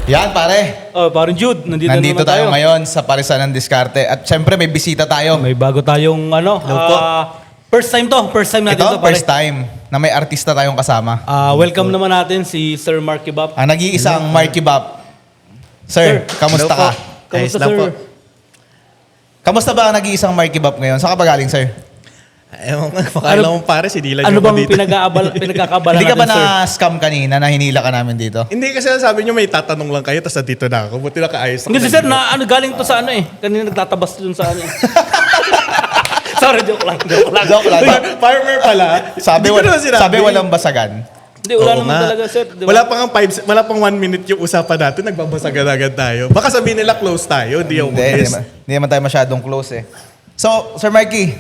Yan pare, Oh, parang Jude, nandito nandito naman tayo ngayon sa Parisan ng Diskarte. At syempre may bisita tayo. May bago tayong first time natin Ito, to, pare. first time na may artista tayong kasama. Welcome naman natin si Sir Marky Bap. Ang nag-iisang Marky Bap. Sir, kamusta Hello ka? po. Kamusta, Ayos lang sir? po. Kamusta ba ang nag-iisang Marky Bap ngayon? Saan ka ba galing, sir? Ewan ko, pakala mo pare, sinilan Ano niyo pa bang dito. pinagkakabala Hindi ka ba natin, sir? na-scam kanina na hinila ka namin dito? Hindi kasi sabi niyo may tatanong lang kayo, tapos dito na ako. Buti nakaayos ako. Hindi, sir, galing to sa ano eh. Kanina nagtatabas dun sa ano eh. Sorry, joke lang. Joke lang. Farmer pala. Sabi, Hindi ko naman sinabi. sabi walang basagan. Hindi, wala Oo naman nga. talaga, sir. Di ba? Wala pang 1 minute yung usapan natin, nagbabasagan agad tayo. Baka sabihin nila close tayo, hindi ako Hindi umalis. naman tayo masyadong close eh. So, Sir Marky,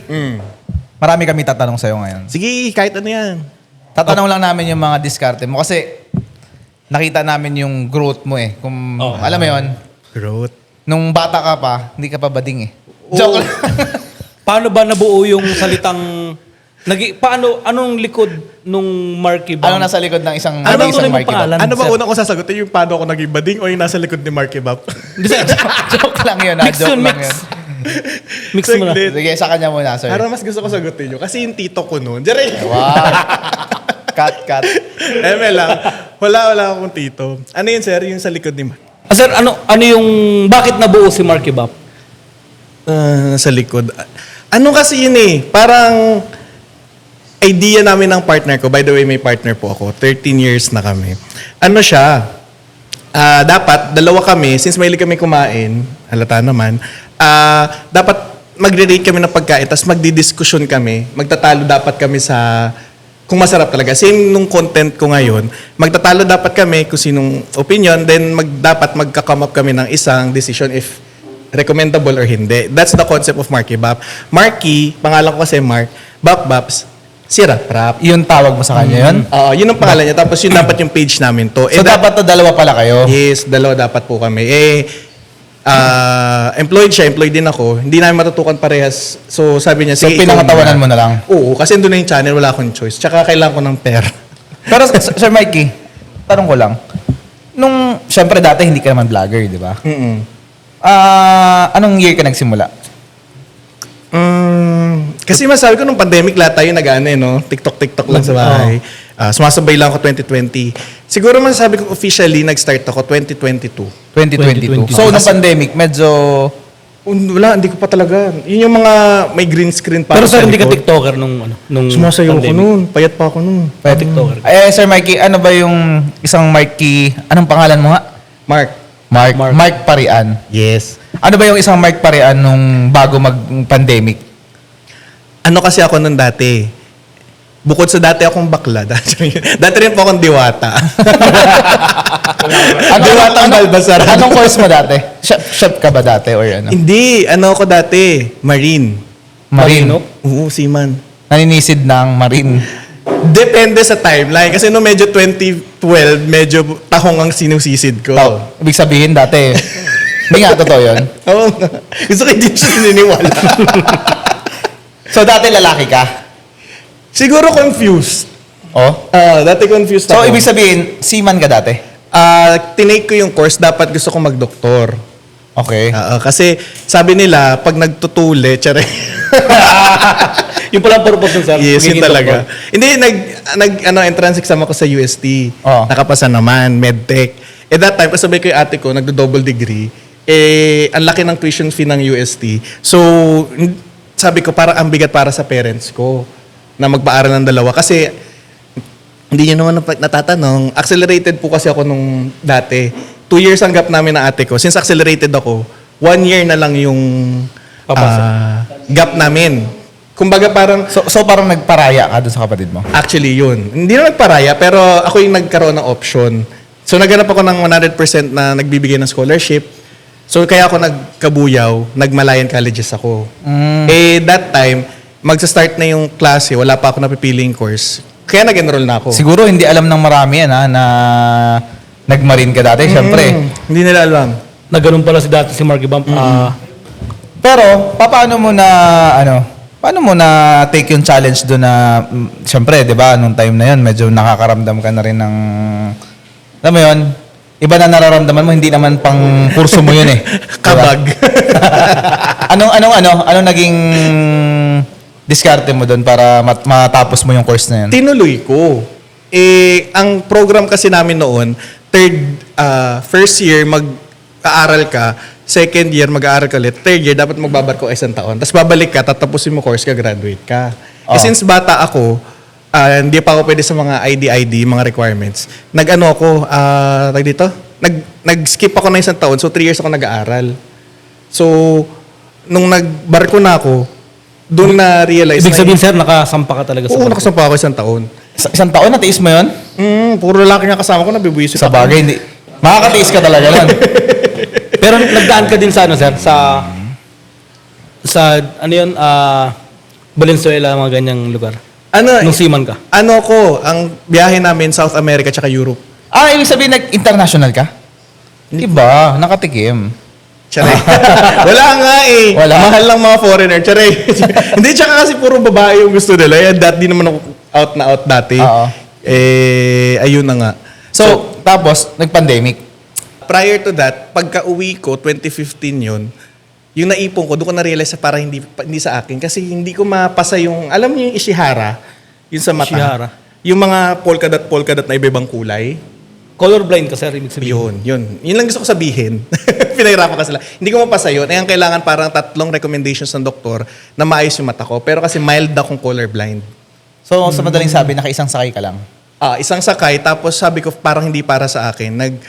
marami kami tatanong sa'yo ngayon. Sige, kahit ano yan. Tatanong lang namin yung mga diskarte mo kasi nakita namin yung growth mo eh. Kung, alam mo yon, Growth. nung bata ka pa, hindi ka pa bading eh. Joke lang. Paano ba nabuo yung salitang... anong likod nung Marky Bap? Ano nasa likod ng isang, Ano bang isang tunay mong Marky Bap? pangalan? Ano ba sir. una ko sasagutin? Yung paano ako naging bading o yung nasa likod ni Marky Bap? Hindi, sir. Joke lang yun, Mix joke yun, lang mix. yun. Mix mo na. Saglit. Sige, sa kanya muna, sir. Parang mas gusto ko sagutin nyo. Kasi yung tito ko noon. Diyan Wow. Cut. Eme lang. Wala akong tito. Ano yun, sir? Yung sa likod ni Mark. Sir, ano yung... Bakit nabuo si Marky Bap? Sa likod. Ano kasi yun eh? Parang idea namin ng partner ko. By the way, may partner po ako. 13 years na kami. Ano siya? Dapat, dalawa kami, since mahilig kami kumain, halata naman, dapat magre-rate kami ng pagkain, tapos magdidiskusyon kami, magtatalo dapat kami sa kung masarap talaga. Same nung content ko ngayon, magtatalo dapat kami kung sinong opinion, then dapat magka-come up kami ng isang decision if recommendable or hindi. That's the concept of Marky Bap. Marky, pangalan ko kasi Mark, Baps, si Rap. Yun tawag mo sa kanya yun? Oo, yun ang pangalan niya. Tapos yun dapat yung page namin to. So, dapat to dalawa pala kayo? Yes, dalawa dapat po kami. Employed siya, employed din ako. Hindi namin matutukan parehas. So, sabi niya, So, sige, pinangatawanan ikaw mo na lang? Oo, kasi doon na yung channel, wala akong choice. Tsaka kailangan ko ng pera. Pero, Sir Mikey, tanong ko lang. Siyempre dati hindi ka naman vlogger, di ba? Anong year ka nagsimula? Kasi masabi ko nung pandemic, lahat tayo nag-ano no? TikTok lang sa bahay. Sumasabay lang ako 2020. Siguro masasabi ko officially, nag-start ako 2022. 2022. 2022. So, nung pandemic, medyo... Wala, hindi ko pa talaga. Yun yung mga may green screen pa. Pero sa sir, hindi ka likod. TikToker nung Sumasayaw ko pandemic. noon. Payat pa ako noon. Kaya TikToker. Sir Mikey, ano ba yung isang Mikey... Anong pangalan mo nga? Mark. Mark Parian. Yes. Ano ba yung isang Mark Parian nung bago mag-pandemic? Ano kasi ako nun dati? Bukod sa dati akong bakla, dati rin po akong diwata. Diwata ang Balbasar. Anong course mo dati? Chef ka ba dati or ano? Hindi, ano ako dati? Marine. Marino? Oo, seaman. Naninisid ng marine. Depende sa timeline. Kasi no medyo 2012, medyo tahong ang sinusisid ko. Ibig sabihin dati, hindi nga totoo yun. Oo nga. Gusto ko hindi siya sininiwala. So dati lalaki ka? Siguro confused. Oh? Dati confused So ako. ibig sabihin, seaman ka dati? Tinake ko yung course, dapat gusto ko mag-doktor. Okay. Kasi sabi nila, pag nagtutuli, tsare. Yung palang purpose ng sir. Yes, yun magiging talaga. doktor. Hindi, entrance exam ako sa UST. Oh. Nakapasa naman, medtech. That time, kasabay ko yung ate ko, nagdo-double degree. Ang laki ng tuition fee ng UST. So, sabi ko, parang ang bigat para sa parents ko na magpaaral ng dalawa. Kasi, hindi nyo naman natatanong, accelerated po kasi ako nung dati. 2 years ang gap namin na ate ko. Since accelerated ako, 1 year na lang yung gap namin. Kumbaga parang, So parang nagparaya ka doon sa kapatid mo? actually yun. Hindi na nagparaya, pero ako yung nagkaroon ng option. So naghanap ako ng 100% na nagbibigay ng scholarship. So kaya ako nagkabuyaw, nagmalayan colleges ako. That time, magsa-start na yung klase, wala pa ako napipiling course. Kaya nag-enroll na ako. Siguro hindi alam ng marami yan na nagmarine ka dati, syempre. Hindi nila alam. Na ganun pala si dati si Marky Bap. Pero, paano mo na take yung challenge doon na, syempre, di ba, nung time na yun, medyo nakakaramdam ka na rin ng, alam mo yun, iba na nararamdaman mo, hindi naman pang kurso mo yun eh. Kabag. Anong naging diskarte mo doon para matapos mo yung course na yun? Tinuloy ko. Ang program kasi namin noon, first year mag-aaral ka, second year mag-aaral ka ulit, third year dapat magbabarko isang taon. Tapos babalik ka, tatapusin mo course ka, graduate ka. Since bata ako, hindi pa ako pwede sa mga ID, mga requirements. Nag-skip ako ng isang taon, so 3 years ako nag-aaral. So, nung nagbarko na ako, doon na-realize Ibig sabihin, sir, nakasampa ka talaga sa Oo, barko. nakasampa ako isang taon. Isang taon, natiis mo yun? Puro lalaki nga kasama ko, nabibuisit Sa bagay, hindi. Makakatiis ka talaga nun. Pero nagdaan ka din sa ano, sir? Sa ano yun? Valenzuela, mga ganyang lugar. Nung seaman ka. Ang biyahe namin, South America tsaka Europe. Ibig sabihin, nag-international ka? Iba, nakatikim. Charay. Wala nga eh. Wala? Mahal lang mga foreigner. Charay. Hindi, tsaka kasi puro babae yung gusto nila. Di naman ako out na out dati. Oo. Ayun na nga. So, tapos, nag-pandemic. Prior to that, pagka uwi ko, 2015 yun, yung naipon ko, doon ko na-realize na parang hindi sa akin. Kasi hindi ko mapasa yung, alam niyo yung Ishihara? Yung sa mata. Ishihara. Yung mga polka dot na iba-ibang kulay. Colorblind ka, sir, ibig sabihin. Yun lang gusto ko sabihin. Pinahirapan ka sila. Hindi ko mapasa yun. Ang kailangan parang 3 recommendations ng doktor na maayos yung mata ko. Pero kasi mild akong colorblind. So, sa madaling sabi, nakaisang sakay ka lang. Isang sakay, tapos sabi ko parang hindi para sa akin.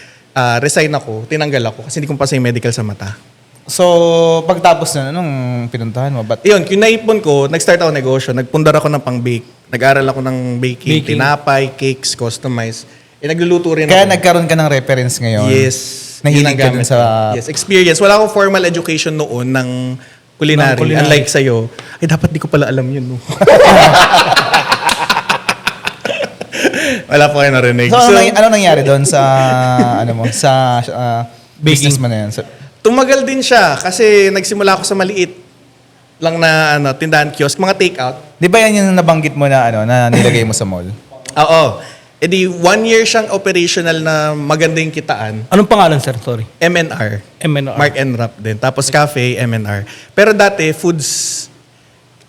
Resign ako, tinanggal ako kasi hindi ko pasa yung medical sa mata. So, pagtapos na, anong pinuntahan mo? Yun, yung naipon ko, nag-start ako negosyo. Nagpundar ako ng pang-bake. Nag-aral ako ng baking, tinapay, cakes, customize. Nagluluto rin Kaya ako. nagkaroon ka ng reference ngayon. Yes. Nahilig Yun ang ka dun gamit sa... ko. Yes, experience. Wala akong formal education noon ng culinary. Ng culinary. Unlike sa'yo. Ay, dapat di ko pala alam yun, no? Wala pa kayo narinig. So, ano nangyari doon sa, business mo na yun? So, Tumagal din siya kasi nagsimula ako sa maliit lang na tindahan kiosk, mga take-out. di ba yan yung nabanggit mo na, na nilagay mo sa mall? Oo. E di 1 year siyang operational na maganda yung kitaan. Anong pangalan, sir? Sorry. MNR. MNR. Mark and Rap din. Tapos cafe, MNR. Pero dati, foods,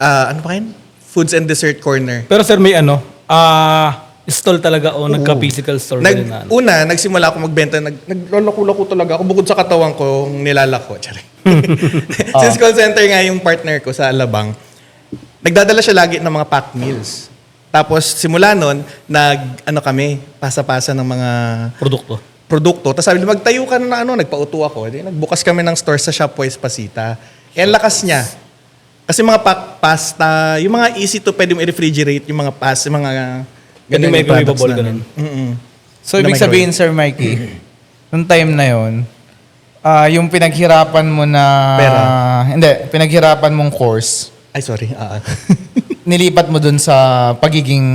ano pa kayo? Foods and dessert corner. Pero sir, may stall talaga o nagka-physical store ka din na ano? Una, nagsimula ako magbenta. Naglolako-lako talaga ako. Bukod sa katawan ko, nilalako. Tsari. Since call center nga yung partner ko sa Alabang, nagdadala siya lagi ng mga packed meals. Tapos simula nun, kami, pasa-pasa ng mga produkto. Tapos sabi niya, magtayo ka na nagpauto ako. Nagbukas kami ng store sa Shopwise Pasita. Ang lakas niya. Kasi mga pasta, yung mga easy to pwede mo i-refrigerate, yung mga pasta, yung mga Ganun may microwavable ganun. So, ibig sabihin, Sir Mikey, nung time na yun, yung pinaghirapan mo na... Pera? Hindi, pinaghirapan mong course, Ay, sorry. nilipat mo dun sa pagiging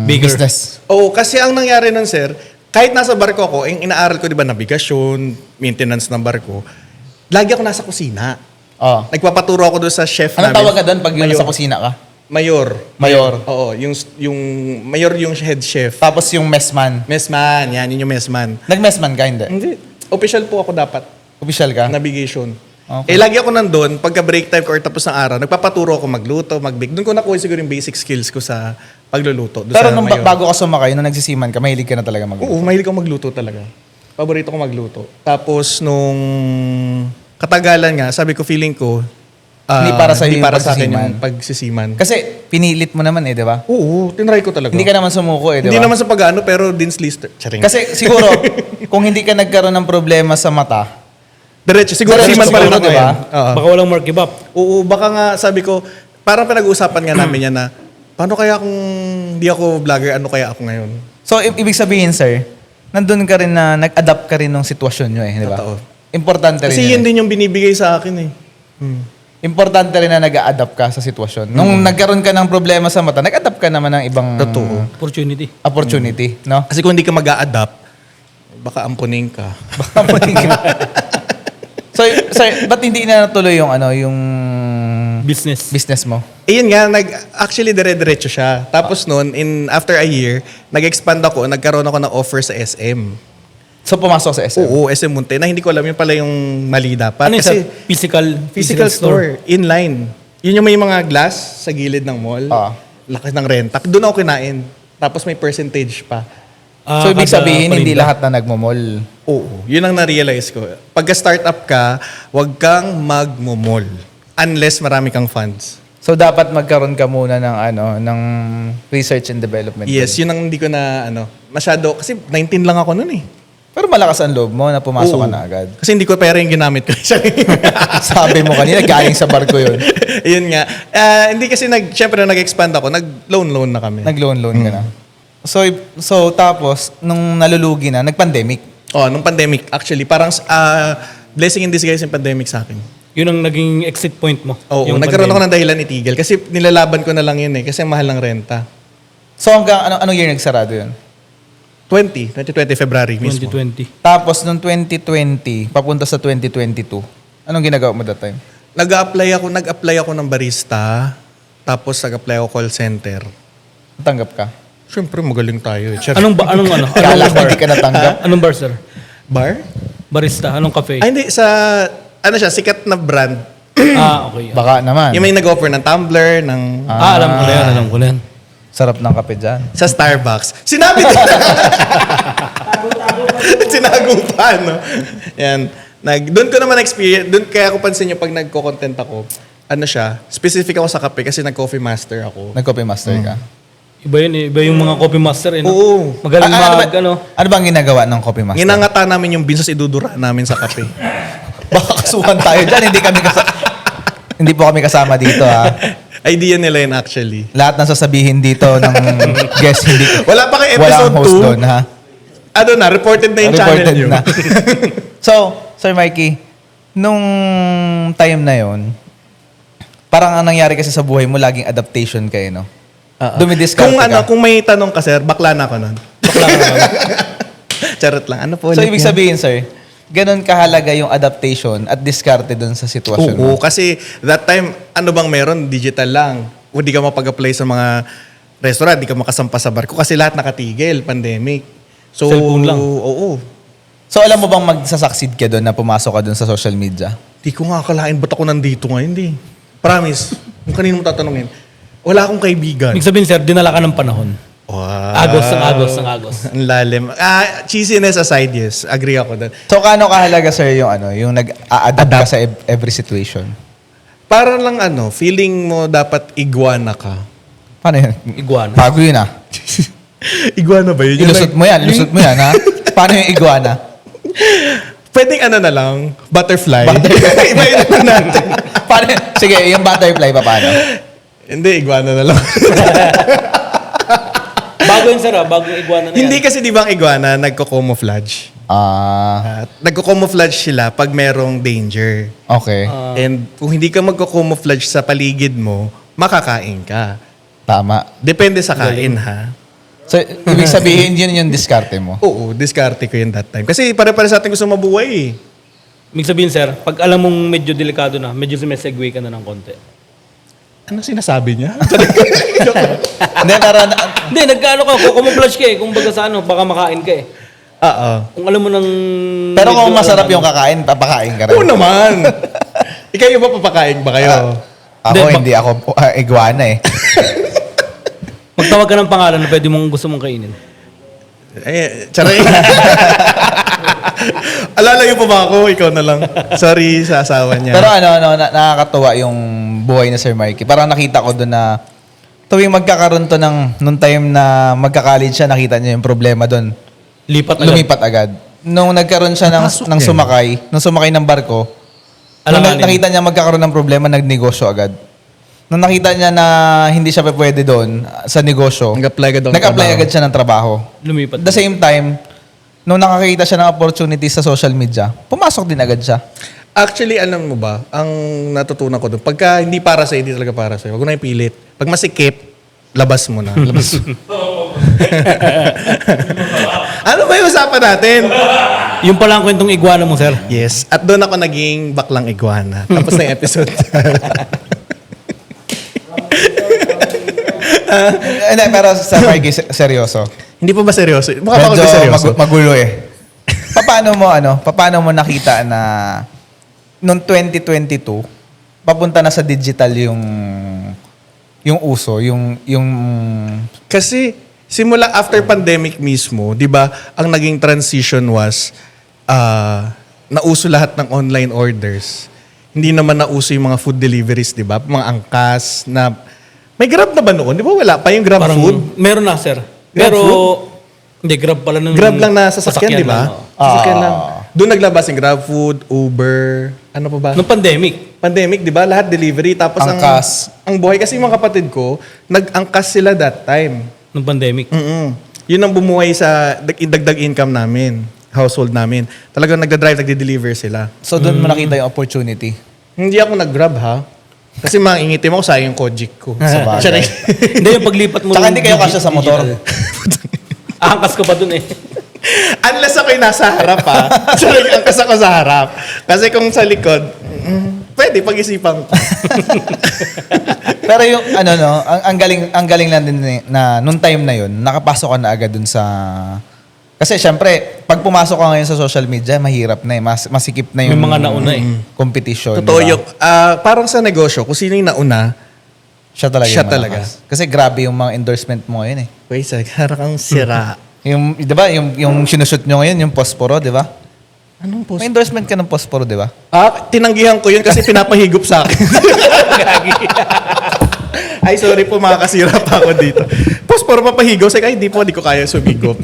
Bigger. business. Oo, kasi ang nangyari nun, sir, kahit nasa barko ako, yung inaaral ko, di ba, navigasyon, maintenance ng barko, lagi ako nasa kusina. Oh. Nagpapaturo ako doon sa chef Anong namin. tawag ka doon pag yung nasa kusina ka? Mayor. Mayor. Oo, yung mayor yung head chef. Tapos yung messman. Messman, yun yung messman. Nag-messman ka, hindi? Hindi. Official po ako dapat. Official ka? Navigation. Okay. Lagi ako nandun, pagka break time ko or tapos ng araw, nagpapaturo ako magluto, mag-bake. Doon ko nakuha siguro yung basic skills ko sa pagluluto. Doon Pero sa nung Mayor. bago ka sumakay, nung nagsisiman ka, mahilig ka na talaga magluto. Oo, mahilig ako magluto talaga. Paborito ko magluto. Tapos nung katagalan nga, sabi ko, feeling ko, Hindi para sa'yo hindi yung para sa akin pagsisiman. yung pagsisiman. Kasi pinilit mo naman di ba? Oo, tinry ko talaga. Hindi ka naman sumuko di ba? Hindi naman sa pag-ano, pero Dean's List. Charing. Kasi siguro, kung hindi ka nagkaroon ng problema sa mata, Diretso, siguro Diretso siman pa rin siguro, ako diba? yan. Oo. Baka walang more give up. Oo, baka nga sabi ko, parang pinag-uusapan nga namin yan na, paano kaya kung di ako vlogger, ano kaya ako ngayon? so ibig sabihin sir, nandun ka rin na nag-adapt ka rin ng sitwasyon nyo di ba? Totoo. Importante rin Kasi yun. yun din yung binibigay sa akin eh. Importante rin na nag-adapt ka sa sitwasyon. Nung nagkaroon ka ng problema sa mata, nag-adapt ka naman ng ibang Totoo. Opportunity. no? Kasi kung hindi ka mag-a-adapt, baka ampunin ka. So, sir, ba't hindi na natuloy yung yung Business. mo? Ayun nga, actually dire-diretso siya. Tapos noon, after a year, nag-expand ako, nagkaroon ako ng offer sa SM. So pumasok sa SM. Oo, SM Monte, na hindi ko alam yun pala yung mali dapat. Ano yun, Kasi sir? Physical store, inline. Yun yung may mga glass sa gilid ng mall. Ah. Lakas ng renta. Doon ako kinain. Tapos may percentage pa. Ah, So ibig kada sabihin, hindi paninda. lahat na nagmo-mall. Oo, yun ang na-realize ko. Pagka startup ka, wag kang magmo-mall. Unless marami kang funds. So dapat magkaroon ka muna ng research and development. Yes, yun ang hindi ko na masyado. Kasi 19 lang ako noon eh. Pero malakas ang loob mo na pumasok ka Oo. na agad. Kasi hindi ko pera yung ginamit ko. Sabi mo kanina, galing sa barko yun. Yun nga. Hindi kasi syempre nag-expand ako, nag-loan na kami. Nag-loan ka na. So tapos, nung nalulugi na, nag-pandemic. Nung pandemic, actually, parang blessing in disguise yung pandemic sa akin. Yun ang naging exit point mo. Oo, Yung nagkaroon ako pandemic. ng dahilan itigil. Kasi nilalaban ko na lang yun eh, kasi ang mahal ng renta. So hanggang anong year nagsarado yun? 2020 February mismo. 2020. Tapos nung 2020, papunta sa 2022, anong ginagawa mo that time? Nag-apply ako ng barista, tapos nag-apply ako call center. Natanggap ka? Siyempre, magaling tayo eh. Anong Kala ko bar? hindi ka natanggap. Anong bar, sir? Bar? Barista. Anong cafe? Ay, hindi. Siya, sikat na brand. Okay. Baka naman. Yung may nag-offer ng tumbler, ng... Alam ko na yan. Sarap ng kape dyan. Sa Starbucks. Sinabi din. Sinago pa, no? Yan. Doon ko naman experience, doon kaya ako pansin yung pag nagko-content ako, specific ako sa kape kasi nag-coffee master ako. Nag-coffee master ka. Iba yun eh. Iba yung mga coffee master eh. No? Oo. Magaling ano bang ginagawa ng coffee master? Ginangata namin yung beans idudura namin sa kape. Baka kasuhan tayo dyan. Hindi po kami kasama dito, ha? Idea nila yun actually. Lahat ng sasabihin dito ng guest, hindi. Wala pa kay Walang episode host 2. doon, ha? Reported na yung channel Reported nyo. na. So, Sir Mikey, nung time na yon, parang ang nangyari kasi sa buhay mo, laging adaptation kayo, no? Dumidiscount ka. Kung may tanong ka, sir, bakla na ako nun. Bakla ka naman. Charot lang. Ano po So, ulit ibig yan? sabihin, sir, ganun kahalaga yung adaptation at diskarte dun sa sitwasyon Oo, mo. kasi that time, ano bang meron? Digital lang. O di ka mapag-apply sa mga restaurant, di ka makasampa sa barko kasi lahat nakatigil, pandemic. So, Cellphone lang. Oo. So, alam mo bang magsasucceed ka doon na pumasok ka doon sa social media? Di ko nga akalain, ba't ako nandito ngayon? Hindi. Promise. Kung kanino mo tatanungin, wala akong kaibigan. Ibig sabihin, sir, dinala ka ng panahon. Wow. Agos. Ang lalim. Cheesiness aside, yes. Agree ako doon. So, kaano kahalaga, sir, yung nag-a-adapt ka sa every situation? Parang lang feeling mo dapat iguana ka. Paano yun? Iguana. Bago yun, ah. Iguana ba yun? Ilusot mo yan, ha? Paano yung iguana? Pwedeng na lang, butterfly. Iba-iba na natin. Paano? Sige, yung butterfly pa paano? Hindi, iguana na lang. Bago yun, sir, bago yung iguana na yan. Hindi kasi di ba ang iguana nagko-camouflage? Nagko-camouflage sila pag merong danger. Okay. And kung hindi ka magko-camouflage sa paligid mo, makakain ka. Tama. Depende sa kain, ha? So, ibig sabihin, yun yung diskarte mo. Oo, diskarte ko yun that time. Kasi pare-pare sa atin gusto mabuhay eh. Ibig sabihin, sir, pag alam mong medyo delikado na, medyo sumisegue ka na ng konti. Ano sinasabi niya? Hindi, pero... Hindi, nagkaano ka, camouflage ka eh. Kung baga sa baka makain ka eh. Oo. Kung alam mo ng... Pero kung masarap yung kakain, papakain ka rin. Oo naman. Ikaw ba papakain ba kayo? Ako, Hindi, hindi ako iguana eh. Magtawag ka ng pangalan na pwede mong gusto mong kainin. Charay. Alalayo pa ba ako? Ikaw na lang. Sorry sa asawa niya. Pero nakakatuwa yung buhay na Sir Mikey. Parang nakita ko doon na tuwing magkakaroon to nung time na magka-college siya, nakita niya yung problema doon. Lumipat agad. Nung nagkaroon siya ng sumakay, nung sumakay ng barko, nakita niya magkakaroon ng problema, nagnegosyo agad. Nung nakita niya na hindi siya pwede doon sa negosyo, nag-apply agad siya ng trabaho. Lumipat. At the same time, nung nakakita siya ng opportunities sa social media, pumasok din agad siya. Actually, alam mo ba, ang natutunan ko doon, pagka hindi para sa'yo, hindi talaga para sa'yo. Huwag mo na ipilit. Pag masikip, labas mo na. Labas. Ano ba yung usapan natin? Yung pala ang kwentong iguana mo, sir. Yes. At doon ako naging baklang iguana. Tapos na yung episode. Hindi, pero Sir Mikey, seryoso. Hindi pa ba seryoso? Mukha pa ako Medyo di seryoso. magulo eh. paano mo nakita na noong 2022 papunta na sa digital yung uso, yung Kasi simula after pandemic mismo, 'di ba, ang naging transition was nauso lahat ng online orders. Hindi naman nauso yung mga food deliveries, 'di ba? Mga angkas na may Grab na ba noon? 'Di ba wala pa yung Grab Parang, food? meron na, sir. Grab Pero, food? hindi, Grab pala nung... Grab lang na sasakyan, 'di ba? lang, oo. Sasakyan lang. Doon naglabas yung Grab food, Uber, ano pa ba? Nung pandemic. Pandemic, 'di ba? Lahat delivery tapos Angkas. ang buhay kasi yung mga kapatid ko, nag-angkas sila that time. Nung pandemic. Yun ang bumuhay sa dagdag income namin, household namin. Talagang nagda-drive, nagde-deliver sila. so doon mo nakita yung opportunity. Hindi ako nag-grab ha. Kasi mangingitim ako sa yung Kojik ko. Sabagay. Siya rin. Hindi, yung paglipat mo... Tsaka nung hindi kayo kasya sa motor. Angkas ka pa dun eh. Unless ako'y nasa harap ha. Siya rin, angkas ako sa harap. Kasi kung sa likod, pwede pag-isipan ko. Pero yung ang galing lang din na nung time na yun, nakapasok ka na agad dun sa kasi syempre, pag pumasok ka ngayon sa social media, mahirap na eh. Masikip na yung May mga nauna eh. competition. Totoo diba? yung, parang sa negosyo, kung sino yung nauna, Siya talaga Siya yung talaga. malakas. Kasi grabe yung mga endorsement mo ngayon eh. wait, harap kang sira. Yung, di ba, yung sinushoot nyo ngayon, yung Posporo, di ba? Anong post? May endorsement ka ng Posporo, di ba? Tinanggihan ko yun kasi pinapahigop sa akin. Ay, sorry po, makakasira pa ako dito. Post, puro papahigop. Say, ay, di ko kaya sumigop.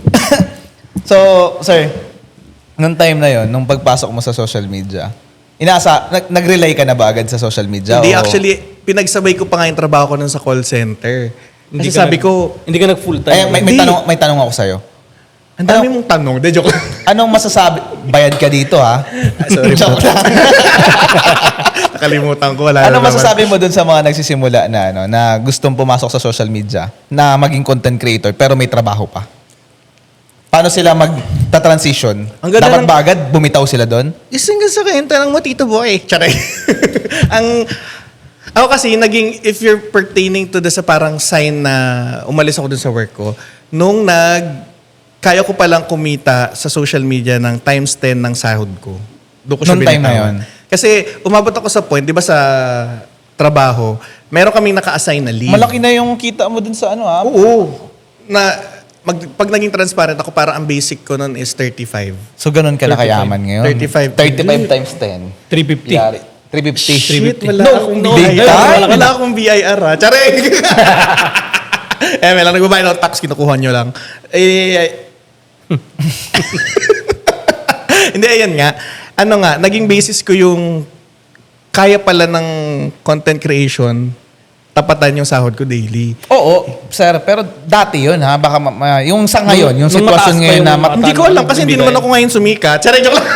So, sir, nung time na yon, nung pagpasok mo sa social media, nag-rely ka na ba agad sa social media? Hindi, o- actually, pinagsabay ko pa nga yung trabaho ko nun sa call center. Kasi Hindi ka sabi ko, Hindi ka nag full time. Ay, may Hindi. tanong ako sa'yo. ang dami mong tanong. De, joke lang. Anong masasabi? Bayad ka dito, ha? Sorry po. Joke lang. Nakalimutan ko. Wala Ano na naman. masasabi mo dun sa mga nagsisimula na gustong pumasok sa social media, na maging content creator, pero may trabaho pa? Paano sila mag-transition? Ang ganda Dapat ng- ba agad bumitaw sila doon? Isang sa akin, tanong mo, Tito Boy. Charay. Ako kasi, if you're pertaining to sa parang sign na umalis ako dun sa work ko, nung kaya ko palang kumita sa social media ng times 10 ng sahod ko. Doon ko siya Nung time na binitawan. yun? Kasi umabot ako sa point, di ba sa trabaho, meron kaming naka-assign na leave. Malaki na yung kita mo dun sa ano, ha? Oo. Pag naging transparent ako, parang ang basic ko nun is 35. So, ganun ka na kayaman ngayon? 35. 35 times 10. 350. Yari. 350. Shit, wala No, akong no, BIR. big time. Wala akong BIR ha. Charing! may lang nagbabayad ng tax, kinukuha nyo lang. Hindi, ayan nga. Naging basis ko yung kaya pala ng content creation, tapatan yung sahod ko daily. Oo, sir. Pero dati yun, ha? Baka yung sa ngayon, yung Nung sitwasyon mataas pa ngayon yung na... mga Hindi ko alam kasi hindi bibigay. naman ako ngayon sumikat. Charing, joke lang.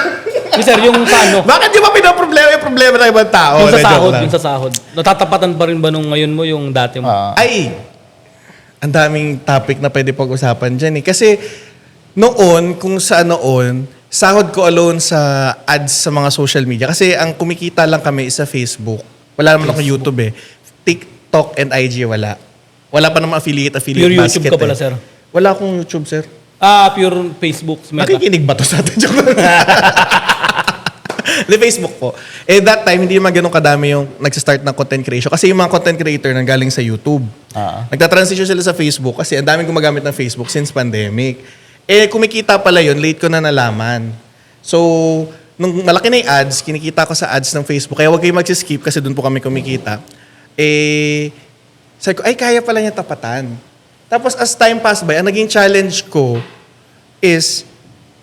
Yes, sir, yung sa ano, Bakit di ba pinaproblema yung problema ng ibang tao? yung sa Na joke sahod, lang. yung sa sahod. Natatapatan pa rin ba nung ngayon mo yung dati mo? Ay, ang daming topic na pwede pag-usapan dyan eh. Kasi noon, kung saan noon, sahod ko alone sa ads sa mga social media. Kasi ang kumikita lang kami is sa Facebook. Wala naman ako YouTube eh. TikTok and IG wala. Wala pa naman affiliate Pure basket YouTube ka pala, eh. sir. Wala akong YouTube, sir. Pure Facebook. Meta. Nakikinig ba to sa atin? Joke lang. The Facebook po. That time, hindi naman ganun kadami yung nagsistart ng content creation. Kasi yung mga content creator nang galing sa YouTube. Nagta-transition sila sa Facebook kasi ang daming gumagamit ng Facebook since pandemic. Kumikita pala yun, late ko na nalaman. So, nung malaki na yung ads, kinikita ko sa ads ng Facebook. Kaya huwag kayo mag-skip kasi doon po kami kumikita. Sabi ko, ay kaya pala niya tapatan. Tapos as time passed by, ang naging challenge ko is,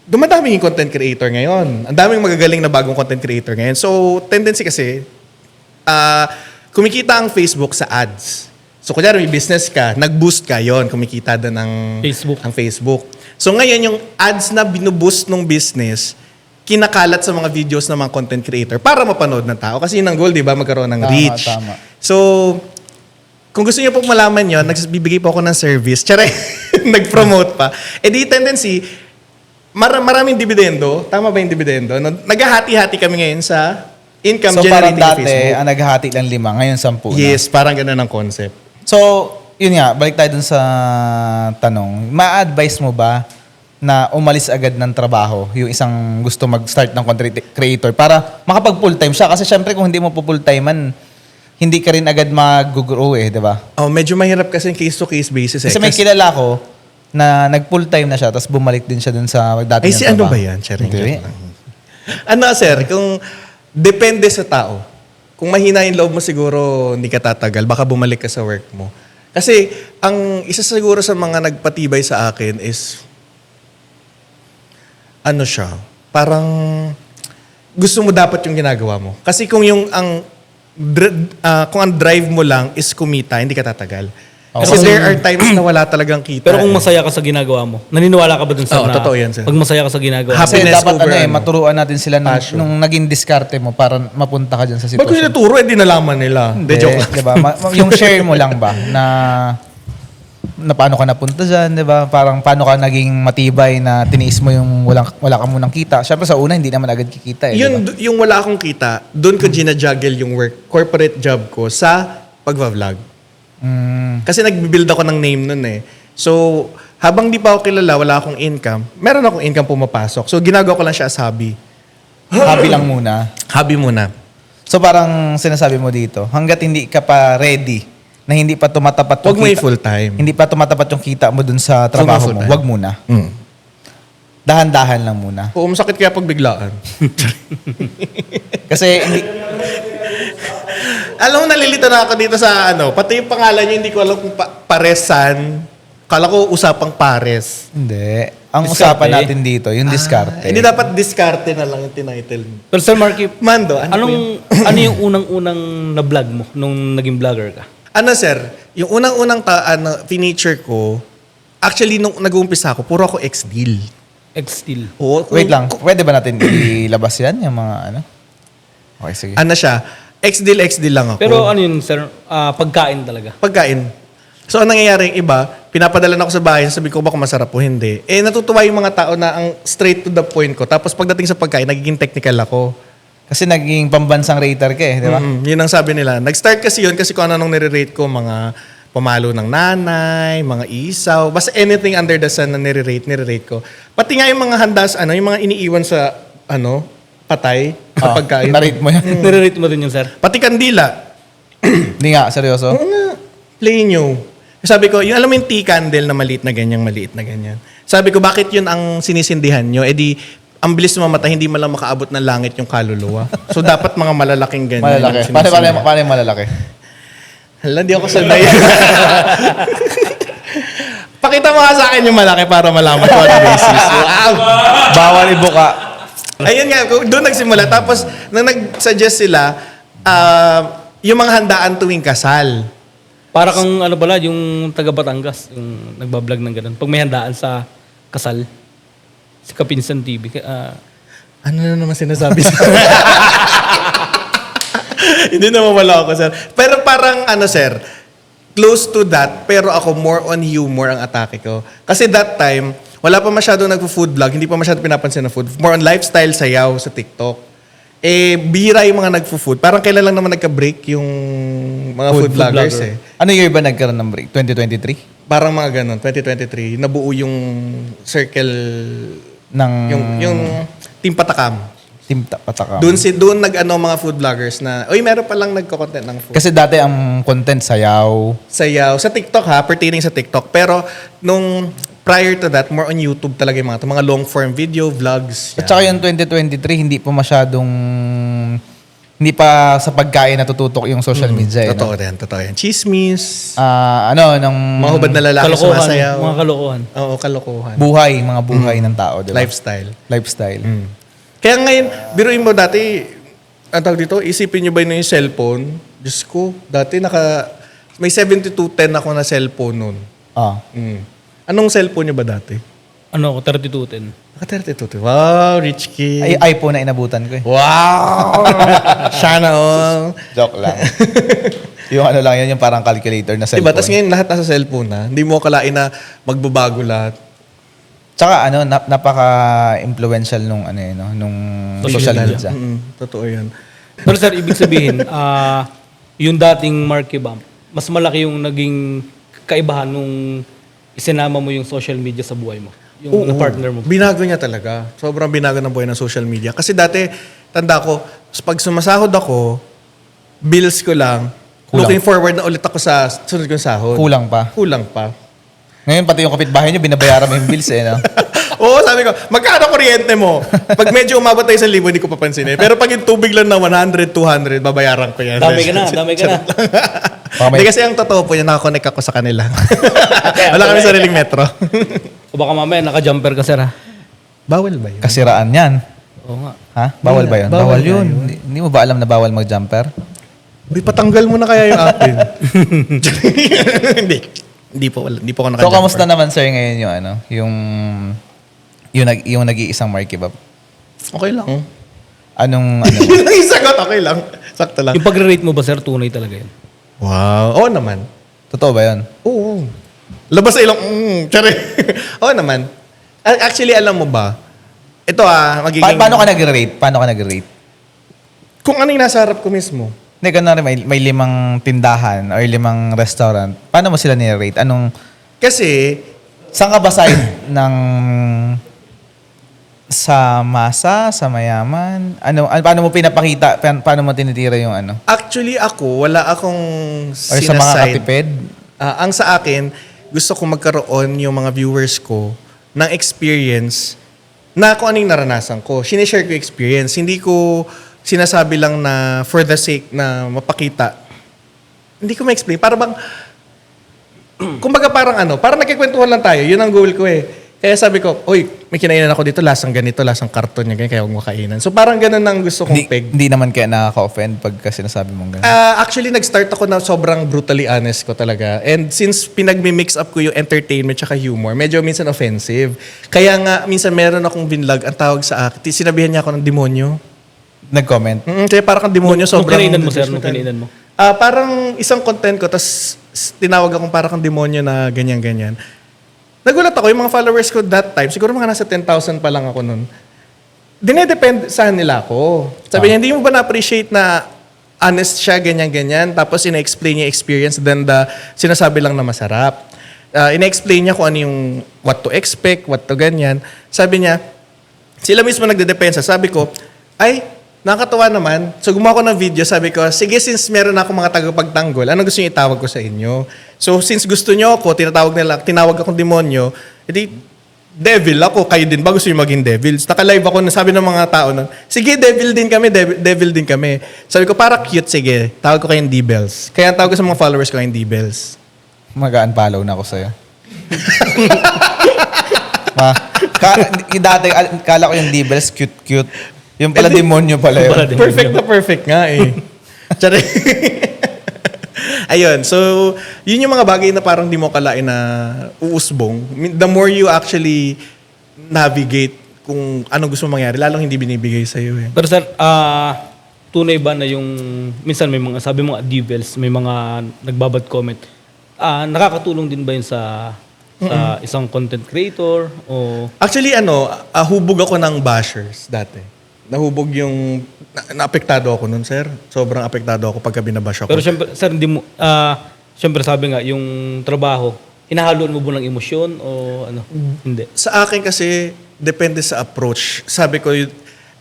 dumadami yung content creator ngayon. Ang daming magagaling na bagong content creator ngayon. So, tendency kasi, kumikita ang Facebook sa ads. So, kunyari may business ka, nag-boost ka, yon kumikita doon ang Facebook. So, ngayon yung ads na binuboost ng business, kinakalat sa mga videos ng mga content creator para mapanood ng tao. Kasi yun ang goal, di ba? Magkaroon ng reach. Tama. So, kung gusto niyo po malaman yon, nagbibigay po ako ng service. Tsare, nag-promote pa. Di tendency, maraming dividendo. Tama ba yung dividendo? Naghahati-hati kami ngayon sa income So, parang generating sa dati, Facebook. ang naghahati lang 5, ngayon 10 na. Yes, parang ganun ang concept. So, yun nga, balik tayo dun sa tanong. Ma-advise mo ba na umalis agad ng trabaho, yung isang gusto mag-start ng content creator para makapag full-time siya? Kasi syempre kung hindi mo po full-timean, hindi ka rin agad mag-grow eh, di ba? Oh, medyo mahirap kasi case-to-case basis eh. Kasi may kilala ko na nag-full-time na siya tapos bumalik din siya dun sa dati Ay, niyang si ano trabaho. ba yan? Charing Hindi. joke lang. Ano, sir? Kung depende sa tao. Kung mahina yung loob mo siguro, hindi ka tatagal. Baka bumalik ka sa work mo. Kasi, ang isa siguro sa mga nagpatibay sa akin is, ano siya, parang gusto mo dapat yung ginagawa mo. Kasi kung kung ang drive mo lang is kumita, hindi ka tatagal. Kasi there are times na wala talagang kita. Pero kung masaya ka sa ginagawa mo, naniniwala ka ba dun sa Oo, totoo yan, sir. pag masaya ka sa ginagawa mo? Kasi Happiness dapat over ano. maturuan natin sila Passion. nung naging diskarte mo para mapunta ka dyan sa Ba't ko sitwasyon. tinuturo, eh di nalaman nila. Hindi, joke lang. Diba? Yung share mo lang ba na paano ka napunta dyan, di ba? Parang paano ka naging matibay na tiniis mo yung wala ka munang kita. Siyempre sa una, hindi naman agad kikita eh. Yun, Diba? yung wala akong kita, doon ko ginajuggle yung corporate job ko sa pagva-vlog. Kasi nag-build ako ng name nun eh. So, habang di pa ako kilala, wala akong income, meron akong income pumapasok. So, ginagawa ko lang siya as hobby. Hobby lang muna. Hobby muna. So parang sinasabi mo dito, hanggat hindi ka pa ready, na hindi pa tumatapat Huwag mo i-full-time. Hindi pa tumatapat yung kita mo dun sa trabaho mo, full-time. wag muna. Mm. Dahan-dahan lang muna. Oo, masakit kaya pag biglaan. Kasi hindi, Alam mo, nalilito na ako dito sa pati yung pangalan niya, hindi ko alam kung Paresan. Kala ko usapang pares. hindi. Ang Diskarte. usapan natin dito, yung diskarte. Hindi dapat diskarte na lang yung tinitle mo. Pero Sir Marky, Mando, ano po yun? ano yung unang-unang na-vlog mo nung naging vlogger ka? Ano sir, yung unang-unang feature ko, actually nung nag-uumpisa ako, puro ako ex-deal. X-Steel. Oo, Wait lang, pwede ba natin ilabas yan? Yung mga ano? Okay, sige. Ano siya, ex-deal lang ako. Pero ano yun, Sir? Pagkain talaga. Pagkain. So, ang nangyayari yung iba, pinapadala na ako sa bahay, sabi ko baka masarap o hindi. Eh, natutuwa yung mga tao na ang straight to the point ko. Tapos pagdating sa pagkain, nagiging technical ako. Kasi naging pambansang rater ka eh, di ba? Yun ang sabi nila. Nag-start kasi yun kasi kung ano nung nire-rate ko, mga pamalo ng nanay, mga isaw, basta anything under the sun na nire-rate ko. Pati nga yung mga handas, yung mga iniiwan sa, patay, sa pagkain. Na-rate mo yan. Nire-rate mo din yun, Sir? Pati kandila. Hindi nga, seryoso? Oo nga, plain nyo. Sabi ko, yung alam mo yung tea candle na maliit na ganyan. Sabi ko, bakit yun ang sinisindihan nyo? Eh di, ang bilis mamatay, hindi man lang makaabot ng langit yung kaluluwa. So, dapat mga malalaking ganyan. Malalaki. ang sinisindihan. Paano yung malalaki? Hala, di ako sanay. Pakita mo nga sa akin yung malaki para malaman ko ano basis. Wow! Bawal ibuka. Ayun nga, doon nagsimula. Tapos, nang nag-suggest sila, yung mga handaan tuwing kasal. Para kang ano pala, yung taga Batangas, yung nagbablog ng ganun. Pag may handaan sa kasal, si Kapinsan TV. Ano na naman sinasabi sa Hindi naman wala ako, sir. Pero parang, sir, close to that, pero ako more on humor ang atake ko. Kasi that time, wala pa masyadong nagpo-food vlog, hindi pa masyadong pinapansin na food. More on lifestyle sayaw sa TikTok. Eh, bihira yung mga nagpo-food. Parang kailan lang naman nagka-break yung mga food vloggers vlogger. eh. Ano year ba nagkaroon ng break? 2023? Parang mga ganun, 2023, nabuo yung circle, Ng yung Team Patakam. Team Patakam. Doon mga food vloggers na, meron pa lang nagko-content ng food. Kasi dati ang content sayaw. Sayaw. Sa TikTok pertaining sa TikTok. Pero nung prior to that, more on YouTube talaga yung mga long form video, vlogs. At saka yung 2023, hindi pa sa pagkain natututok yung social media. Totoo yan. Chismis. Ng Mga hubad na lalaki Kalokohan. sumasayaw. Mga kalokohan. Oo, kalokohan. mga buhay ng tao, di ba? Lifestyle. Kaya ngayon, biruin mo dati, ang tawag dito, isipin nyo ba yun yung cellphone? Diyos ko, dati may 7210 ako na cellphone nun. Anong cellphone nyo ba dati? Ano ako, 3210. Naka-3210. Wow, rich kid. Ay, iPhone na inabutan ko eh. Wow! Sana all. Joke lang. Yung lang yun, yung parang calculator na cellphone. Diba? Tapos ngayon lahat nasa cellphone na. Hindi mo akalain na magbabago lahat. Tsaka napaka-influential nung social media. Totoo yan. Pero Sir, ibig sabihin, yung dating Marky Bump, mas malaki yung naging kaibahan nung isinama mo yung social media sa buhay mo. yung partner mo? Binago niya talaga. Sobrang binago ng buhay ng social media. Kasi dati, tanda ko, pag sumasahod ako, bills ko lang, Kulang. looking forward na ulit ako sa sunod kong sahod. Kulang pa. Kulang pa. Ngayon, pati yung kapitbahay nyo, binabayaran mo yung bills no? Oo, sabi ko, magkano kuryente mo? Pag medyo umabot tayo sa 1,000, hindi ko papansin Pero pag yung tubig lang na 100, 200, babayaran ko yan. Dami ka na. Hindi kasi ang totoo po, yung nakakonect ako sa kanila. Wala kami sariling metro. O baka mamaya naka-jumper ka, sir, ha? Bawal ba yun? Kasiraan yan. Oo nga. Ha? Bawal ba yun? Bawal Bawal yun. na yun. Hindi mo ba alam na bawal mag-jumper? Uy, patanggal mo na kaya yung akin. Hindi po ako naka So, kamusta naman, sir, ngayon yung yung nag-iisang Marky Bob? Okay lang. Anong, Yun ang isagot, okay lang. Sakto lang. Yung pag-rate mo ba, sir, tunay talaga yan? Wow. Oo naman. totoo ba yun? Oo. Labas sa ilong, tsari. Oo naman. Actually, alam mo ba, ito magiging... Paano ka nag-rate? Kung ano yung nasa harap ko mismo. Hindi, ganun rin, may 5 tindahan or 5 restaurant. Paano mo sila nire-rate? Kasi, Saan ka ba side ng sa masa, sa mayaman? Paano mo pinapakita? Paano mo tinitira yung actually ako, wala akong Or sa mga sinaside. katipid? Ang sa akin, gusto ko magkaroon yung mga viewers ko ng experience na kung ano yung naranasan ko. Sinishare ko yung experience. Hindi ko sinasabi lang na for the sake na mapakita. Hindi ko ma-explain. Para bang, kumbaga parang nagkikwentuhan lang tayo. Yun ang goal ko Kaya sabi ko, oy, may kinainan ako dito, lasang ganito, lasang karton niya, ganyan, kaya huwag mo kainan. So parang ganun ang gusto kong peg. Hindi naman kaya nakaka-offend pagka sinasabi mong gano'n. Actually, nag-start ako na sobrang brutally honest ko talaga. And since pinag-mix up ko yung entertainment tsaka humor, medyo minsan offensive. Kaya nga, minsan meron akong binlog, ang tawag sa akin, sinabihan niya ako ng demonyo. Nag-comment? Kaya parang kang demonyo, sobrang... Nung kinainan mo, sir, nung kinainan mo. Parang isang content ko, tapos tinawag akong parang kang demonyo na ganyan-ganyan. Nagulat ako, yung mga followers ko that time, siguro mga nasa 10,000 pa lang ako nun. Dinedepend saan nila ako. Sabi niya, hindi mo ba na-appreciate na honest siya, ganyan-ganyan, tapos ina-explain niya experience, then sinasabi lang na masarap. Ina-explain niya kung ano yung what to expect, what to ganyan. Sabi niya, sila mismo nagdedepensa. Sabi ko, ay, nakakatawa naman. So gumawa ko ng video, sabi ko, sige, since meron ako mga tagapagtanggol, anong gusto niyo itawag ko sa inyo? So since gusto niyo ako, tinawag akong demonyo, edi devil ako, kayo din ba gusto niyo maging devils? Naka-live ako, sabi ng mga tao nun, sige, devil din kami. Sabi ko, para cute, sige, tawag ko kayong D-Bells. Kaya ang tawag ko sa mga followers ko kayong D-Bells. Mag-unfollow na ako sa'yo. Dati, kala ko yung D-Bells, cute. Yung pala demonyo pala yun. Perfect na perfect nga Tsari. Ayun, so yun yung mga bagay na parang di mo kalain na uusbong. The more you actually navigate kung anong gusto mong mangyari, lalong hindi binibigay sa'yo Pero sir, tunay ba na yung, minsan may mga, sabi mo, devils, may mga nagbabad comment. Nakakatulong din ba yun sa isang content creator? O Actually, hubog ako ng bashers dati. Nahubog yung... Naapektado ako nun, sir. Sobrang apektado ako pagka binabash ako. Pero syempre, sir, hindi mo, syempre sabi nga, yung trabaho, hinahaluan mo ba ng emosyon o ano? Hindi. Sa akin kasi, depende sa approach. Sabi ko,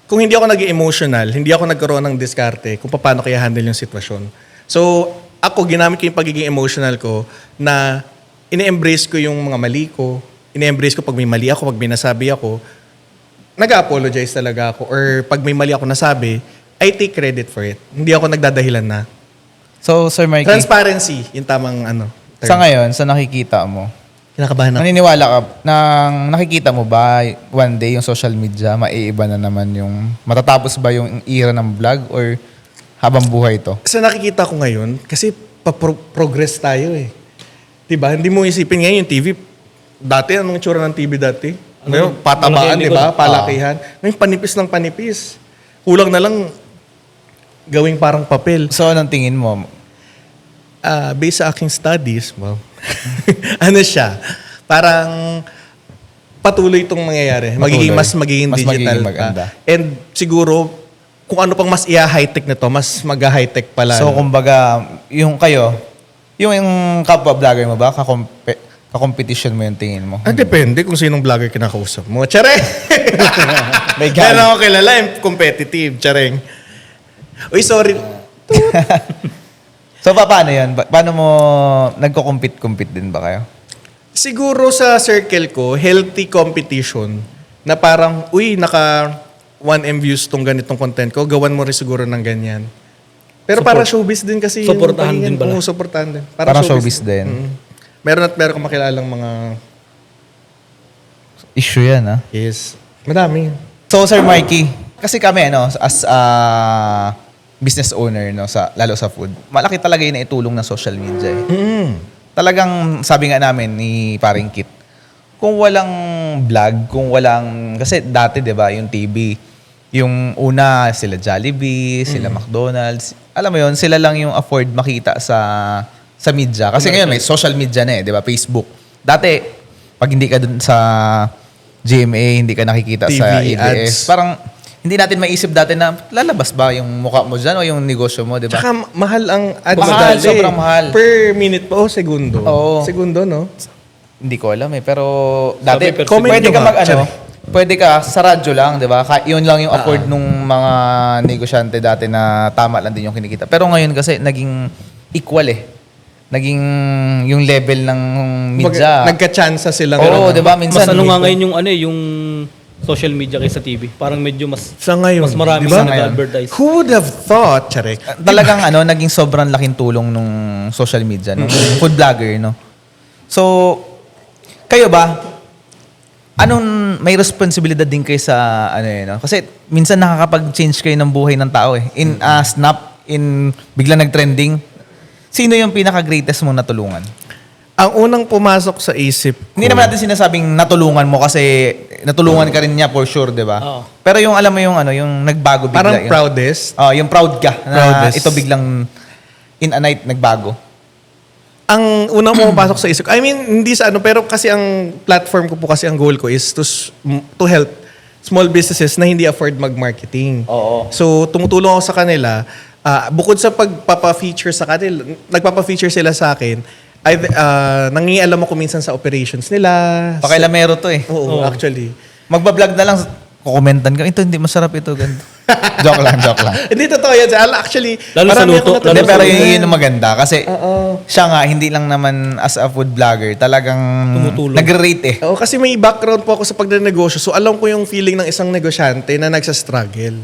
kung hindi ako naging emotional, hindi ako nagkaroon ng diskarte kung paano kaya handle yung sitwasyon. So, ako, ginamit ko yung pagiging emotional ko na ine-embrace ko yung mga mali ko, ine-embrace ko pag may mali ako, pag may nasabi ako, nag-apologize talaga ako. Or pag may mali ako nasabi, I take credit for it. Hindi ako nagdadahilan na. So, Sir Marky, Transparency, yung tamang term. sa ngayon, sa nakikita mo, Kinakabahan ako. naniniwala ka, nakikita mo ba one day yung social media, maiiba na naman yung, matatapos ba yung era ng vlog or habang buhay to? Sa nakikita ko ngayon, kasi progress tayo Diba? Hindi mo isipin ngayon yung TV. Dati, anong itsura ng TV dati? Ngayon, patabaan, malaki di ba? likod. Palakihan. Ngayon, panipis ng panipis. Kulang na lang gawing parang papel. So, anong tingin mo? Based sa aking studies, well, ano siya? Parang patuloy itong mangyayari. Magiging Mas digital. magiging maganda. And siguro, kung ano pang mas i-high-tech na to, mas mag-high-tech pala. So, kumbaga, yung kapwa vlogger mo ba, Kakompetition mo yung tingin mo? Depende kung sinong vlogger kinakausap mo. Tsare! May Kaya galit. ako kilala, yung competitive. Tsareng. Uy, sorry. So, paano yun? Paano mo nagko-compete din ba kayo? Siguro sa circle ko, healthy competition na parang, uy, naka 1M views tong ganitong content ko, gawan mo rin siguro ng ganyan. Pero para showbiz din kasi. yung Suportahan pagiging- din pala. Oo, suportahan din. Parang showbiz din. Meron kang makilalang mga, Issue yan, ha? yes, madami. So, Sir Mikey, kasi kami, as a business owner, no, lalo sa food, malaki talaga yung naitulong ng social media. Talagang, sabi nga namin ni Paring Kit, kung walang vlog, kasi dati, di ba, yung TV, yung una, sila Jollibee, sila McDonald's, alam mo yun, sila lang yung afford makita sa media. Kasi ngayon, may social media na di ba, Facebook. Dati, pag hindi ka dun sa GMA, hindi ka nakikita sa TV ABS. ads. Parang, hindi natin maisip dati na lalabas ba yung mukha mo dyan o yung negosyo mo, di ba? Tsaka mahal ang ads Mahal, dati. sobrang mahal. Per minute pa o segundo? Oo. Segundo, no? Hindi ko alam pero dati Sabi, comment pwede nyo ka nga, mag-ano, Chari. pwede ka sa radyo lang, 'di ba? Yun lang yung afford nung mga negosyante dati na tama lang din yung kinikita. Pero ngayon kasi naging equal Naging yung level ng media. Nagka-chance silang. Oo, 'di ba? Minsan Mas ano nga ngayon yung social media kaysa TV. Parang medyo mas Sa ngayon, mas marami di ba? sa nag-advertise. Who would have thought, Charek? Talagang naging sobrang laking tulong nung social media, nung food vlogger, no? So, kayo ba, may responsibilidad din kayo sa, no? Kasi minsan nakakapag-change kayo ng buhay ng tao In a snap, bigla nag-trending. Sino yung pinaka-greatest mong natulungan? Ang unang pumasok sa isip ko, Hindi naman natin sinasabing natulungan mo kasi natulungan ka rin niya for sure, di ba? Oo. Pero yung alam mo yung yung nagbago bigla. parang yun. proudest. Yung proud ka na Proudest. ito biglang in a night nagbago. Ang unang pumapasok sa isip ko, I mean, hindi sa pero kasi ang platform ko po kasi ang goal ko is to help small businesses na hindi afford mag-marketing. Oo. So, tumutulong ako sa kanila. Bukod sa pagpapa-feature sa kanila, nagpapa-feature sila sa akin, nangialam ako minsan sa operations nila. Pakailamero to Oo, actually. Magbablog na lang, kukomentan ka, ito hindi masarap ito, ganito. joke lang. Hindi totoo yan. Actually, Lalo sa marami luto, akong Hindi, lalo pero sa- yun yung maganda. Kasi siya nga, hindi lang naman as a food vlogger, talagang Tumutulong. nagre-rate Oo, kasi may background po ako sa pagdadegosyo. So, alam ko yung feeling ng isang negosyante na nagsastruggle.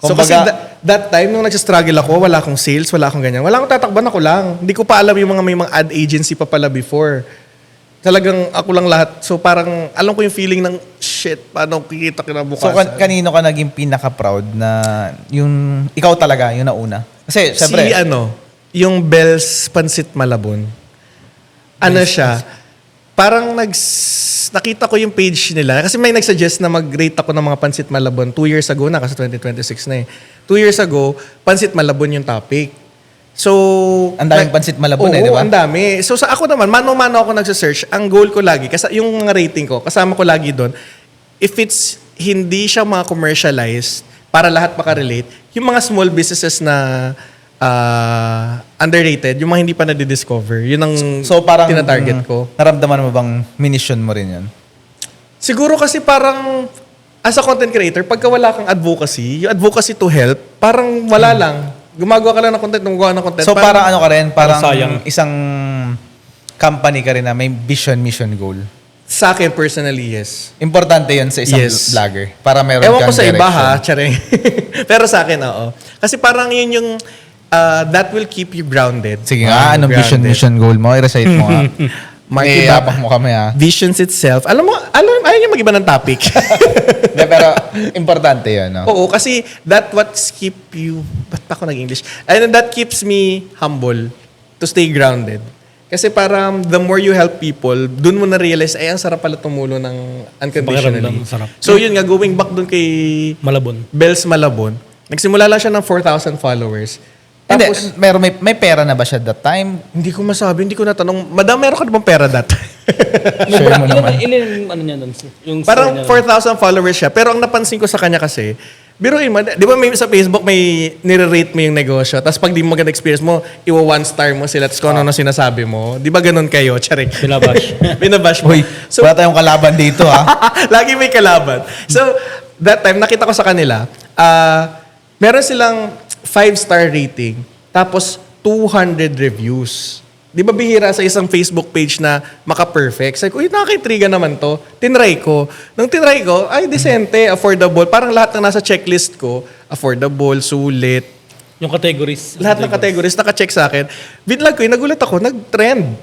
So, kasi Kumbaga- that time, nung nagsastruggle ako, wala akong sales, wala akong ganyan. Wala akong tatakban, ako lang. Hindi ko pa alam yung may mga ad agency pa pala before. Talagang ako lang lahat. So, parang alam ko yung feeling ng, shit, paano kikita So, kinabukasan. kanino ka naging pinaka-proud na yung, ikaw talaga, yung nauna? Kasi, syempre, Yung Bell's Pansit Malabon. Siya, parang nakita ko yung page nila. Kasi may nagsuggest na mag-rate ako ng mga Pansit Malabon 2 years ago na, kasi 2026 na 2 years ago, Pansit Malabon yung topic. So, ang daming pansit malabon oo, di ba? ang dami. So, sa ako naman, mano-mano ako nagsa-search. Ang goal ko lagi, kasi yung mga rating ko, kasama ko lagi doon, if it's hindi siya mga commercialized, para lahat makarelate, yung mga small businesses na underrated, yung mga hindi pa na-discover, yun ang So, parang, tinatarget ko. naramdaman mo bang mission mo rin yun? Siguro kasi parang, as a content creator, pagka wala kang advocacy, yung advocacy to help, parang wala lang. Gumagawa ka lang ng content, gumagawa ng content. So, parang ano ka rin, parang sayang. isang company ka rin na may vision, mission, goal. Sa akin, personally, yes. Importante yun sa isang Yes. vlogger. Para meron Ewan kang ko sa iba direction. ha, tsareng. Pero sa akin, oo. Kasi parang yun yung, that will keep you grounded. Sige nga, anong vision, Grounded. mission, goal mo? I-recite mo nga. Marky May Bab- yapang mo kami ha. Visions itself. Ayaw niyo mag-iba ng topic. De, pero importante yun, no? Oo, kasi that what keep you, ba't pa ako nag-English? And that keeps me humble to stay grounded. Kasi parang the more you help people, dun mo na-realize, ay, ang sarap pala tumulo ng unconditionally. Pakiramdam, sarap. So yun nga, going back dun kay Malabon. Bells Malabon, nagsimula lang siya ng 4,000 followers. Hindi, Tapos, meron, may pera na ba siya that time? hindi ko masabi, hindi ko natanong, Madam, meron ka na bang pera that? Share mo naman. Ilan ano niya doon? Yung Parang store niya 4,000 followers siya. Pero ang napansin ko sa kanya kasi, Biruin mo, di ba may sa Facebook may nire-rate mo yung negosyo, tapos pag di mo maganda experience mo, one star mo sila, tapos kung ano sinasabi mo. Di ba ganun kayo? Charing. Binabash. Binabash mo. Uy, So, wala tayong kalaban dito ha. lagi may kalaban. So, that time, nakita ko sa kanila, meron silang 5-star rating, tapos 200 reviews. Di ba bihira sa isang Facebook page na maka-perfect? Sabi ko, nakaka-intriga naman to. Tinry ko. Nung tinry ko, ay, decente, affordable. Parang lahat ng nasa checklist ko, affordable, sulit. Yung categories. Lahat ng categories naka-check sa akin. Binlag ko, nagulat ako, nag-trend.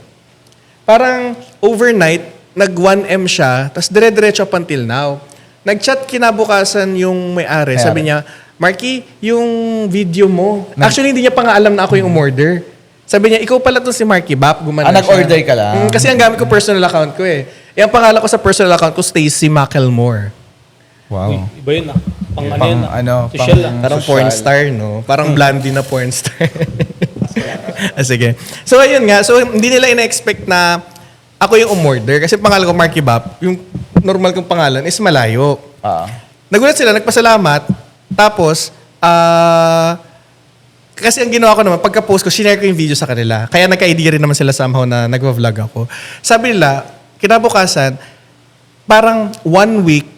Parang overnight, nag-1M siya, tapos dire-diretso up until now. Nag-chat kinabukasan yung may-ari. Sabi niya, Marky, yung video mo. Actually, hindi niya pa nga alam na ako yung umorder. Sabi niya, ikaw pala to si Marky Bap, gumana siya. Nag-order ka lang? Kasi ang gamit ko personal account ko eh. Ang pangalan ko sa personal account ko, Stacy Macklemore. Wow. Uy, iba yun ah. Pang ano Pang yun ah. ano, Social pang- ah. Parang Social. porn star, no? Parang blondie na porn star. Sige. So, ayun nga. So, hindi nila ina-expect na ako yung umorder. Kasi pangalan ko, Marky Bap, yung normal kong pangalan is malayo. Nagulat sila, nagpasalamat. Tapos, kasi ang ginawa ko naman, pagka-post ko, shinare ko yung video sa kanila. Kaya nagka-idea rin naman sila somehow na nagwa-vlog ako. Sabi nila, kinabukasan, parang 1 week,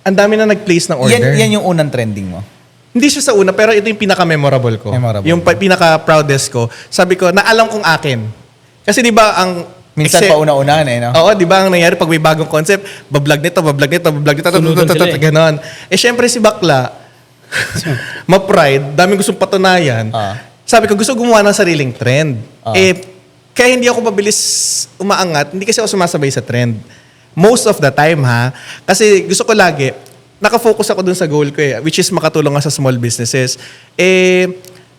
ang dami na nag-place ng order. Yan yung unang trending mo. Hindi siya sa una, pero ito yung pinaka-memorable ko. Memorable. Yung pinaka-proudest ko. Sabi ko, na alam kong akin. Kasi di ba ang... Minsan pa una-una eh, no? Oo, di ba ang nangyari pag may bagong concept, bablog nito, Sunudan sila eh. ganon. Syempre si Bakla, ma-pride, daming gustong patunayan. Sabi ko, gusto gumawa ng sariling trend. Kaya hindi ako mabilis umaangat, hindi kasi ako sumasabay sa trend. Most of the time, ha? Kasi gusto ko lagi, nakafocus ako dun sa goal ko eh, which is makatulong nga sa small businesses.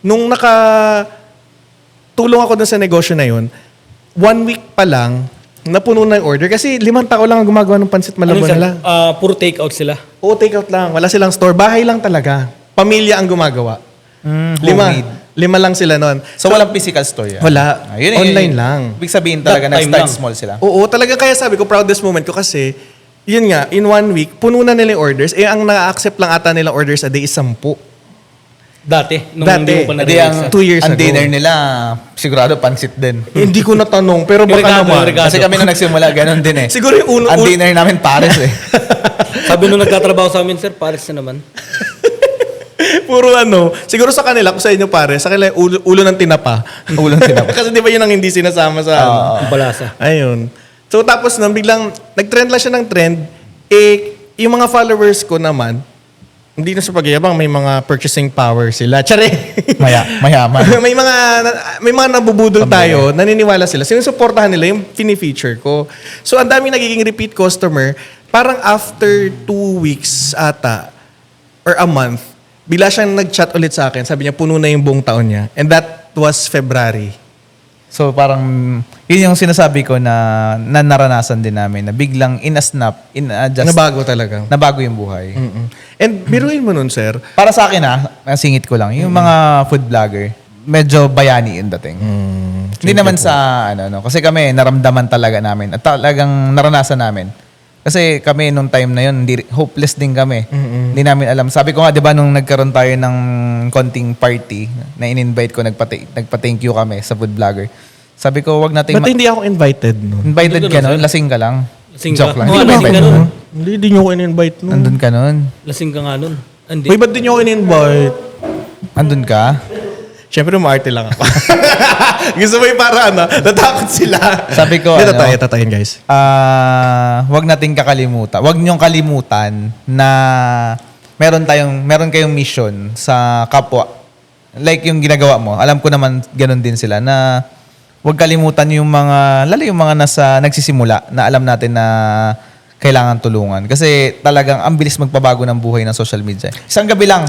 Nung nakatulong ako dun sa negosyo na yun, 1 week pa lang, napuno na yung order. Kasi 5 tao lang ang gumagawa ng pansit malabon nila. Puro take-out sila. Oo, take out lang. Wala silang store. Bahay lang talaga. Pamilya ang gumagawa. Homemade. 5 lang sila nun. So, walang physical store yan? Wala. Online lang. Ibig sabihin talaga That time nag-start lang. small sila. Oo, talaga kaya sabi ko, proudest moment ko kasi, yun nga, in 1 week, puno na nila yung orders. Ang na-accept lang ata nilang orders a day is 10. Dati. Nung Dati. hindi mo pa Hindi, ang, narinig. 2 years ang ago. dinner nila, sigurado pansit din. Hindi ko natanong, pero baka Regado, naman. regado. Kasi kami nung nagsimula, ganun din eh. Siguro yung Ang dinner namin pares eh. Sabi nung nagtatrabaho sa amin, sir, pares na naman. Puro siguro sa kanila, kung sa inyo pare, sa kanila ulo ng tinapa. Ulo ng tinapa. Kasi di ba yun ang hindi sinasama sa Ang balasa. Ayun. So tapos nang biglang, nag-trend lang siya ng trend, yung mga followers ko naman, hindi na sa pagyabang, may mga purchasing power sila. Tsare! Mayaman. may mga nabubudol tayo, naniniwala sila. Sinusuportahan nila yung fini-feature ko. So ang dami nagiging repeat customer, parang after 2 weeks ata, or a month, bila siyang nag-chat ulit sa akin. Sabi niya, puno na yung buong taon niya. And that was February. So parang, yun yung sinasabi ko na naranasan din namin na biglang in-a-snap, in-adjust, Nabago talaga. nabago yung buhay. And biruin mo nun, sir. Para sa akin singit ko lang, yung mga food vlogger, medyo bayani yung dating. Hindi naman sa, kasi kami, naramdaman talaga namin at talagang naranasan namin. Kasi kami nung time na yun, hopeless din kami. Hindi namin alam. Sabi ko nga, di ba, nung nagkaroon tayo ng konting party, na in-invite ko, nagpa-thank you kami sa food vlogger. Sabi ko, wag natin... Ba't hindi ako invited nun? Invited Nandun ka ka nun? nun, Lasing ka lang? Lasing Joke ka? lang. Oo, Hindi ka lasing ma-invite ka nun. nun. Hindi niyo ako in-invite nun. Nandun ka nun? Lasing ka nga nun. Hindi. Uy, ba't di niyo ako in-invite? Andun ka? Siyempre, umaarte lang ako. Gusto mo yung para natakot sila. Sabi ko, Hindi, tatayin guys. wag nating kakalimutan. Wag niyong kalimutan na meron kayong mission sa kapwa. Like yung ginagawa mo. Alam ko naman ganun din sila na wag kalimutan yung mga, lalo yung mga nagsisimula na alam natin na kailangan tulungan. Kasi talagang ang bilis magpabago ng buhay ng social media. Isang gabi lang.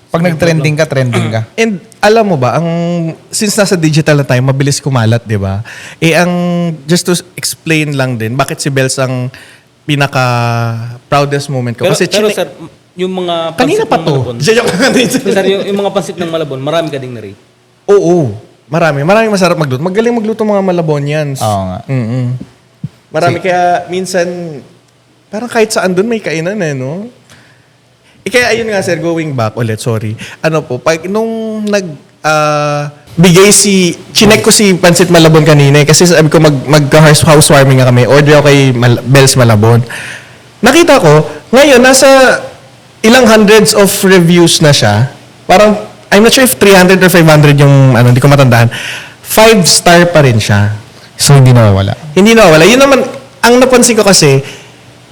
Pag nag-trending ka, trending ka. And alam mo ba, since nasa digital na tayo, mabilis kumalat, di ba? Just to explain lang din, bakit si Bells ang pinaka-proudest moment ko? Pero, Kasi sir, yung mga kanina pansit pa ng to. Malabon. Diyan ako kanina. Sir, yung mga pansit ng Malabon, marami ka ding na-rate. Oo. Marami masarap magluto. Magaling magluto mga Malabonians. Oo nga. Marami kaya minsan, parang kahit saan doon may kainan no? Kaya ayun nga sir, going back ulit, sorry. Ano po, pag nung bigay chinek ko si Pansit Malabon kanina kasi sabi ko mag-housewarming nga kami. Order ako kay Bells Malabon. Nakita ko, ngayon nasa ilang hundreds of reviews na siya. Parang, I'm not sure if 300 or 500 yung, hindi ko matandaan. 5-star pa rin siya. So, hindi nawawala. Hindi nawawala. Yun naman, ang napansin ko kasi,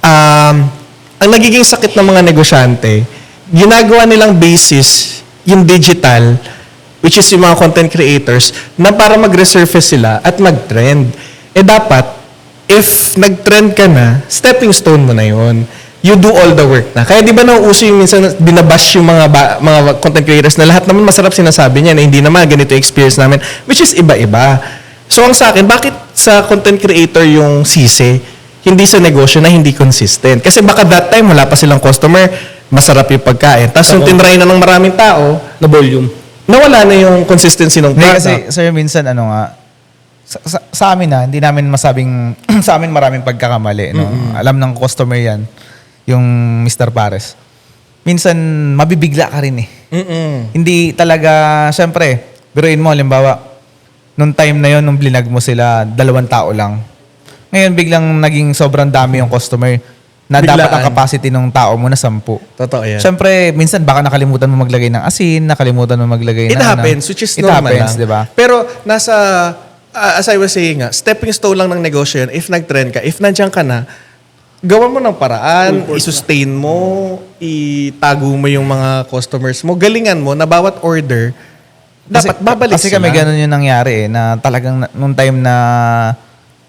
ang nagiging sakit ng mga negosyante, ginagawa nilang basis yung digital, which is yung mga content creators, na para mag-resurface sila at mag-trend. Dapat, if nag-trend ka na, stepping stone mo na yun. You do all the work na. Kaya di ba nauuso yung minsan binabash yung mga content creators na lahat naman masarap sinasabi niya na hindi naman ganito yung experience namin, which is iba-iba. So ang sa akin, bakit sa content creator yung sisi, hindi sa negosyo na hindi consistent? Kasi baka that time wala pa silang customer, masarap yung pagkain. Tapos yung tinry na ng maraming tao, Na volume. nawala na yung consistency ng Hindi, product. kasi, sir, minsan, sa amin hindi namin masabing, sa amin maraming pagkakamali, no? Alam ng customer yan, yung Mr. Pares. Minsan, mabibigla ka rin eh. Hindi talaga, syempre, biruin mo, halimbawa, nung time na yon nung blinag mo sila, 2 tao lang. Ngayon, biglang naging sobrang dami yung customer na dapat ang Biglaan. capacity ng tao mo na 10. Totoo yan. Siyempre, minsan baka nakalimutan mo maglagay ng asin, nakalimutan mo maglagay It ng happens, which is It normal happens, lang. di ba? Pero nasa, as I was saying nga, stepping stone lang ng negosyo yun. If nag-trend ka, if nandiyan ka na, gawan mo ng paraan, i-sustain mo, itago mo yung mga customers mo, galingan mo na bawat order, dapat babalik Kasi sila. kami ganun yung nangyari na talagang nung time na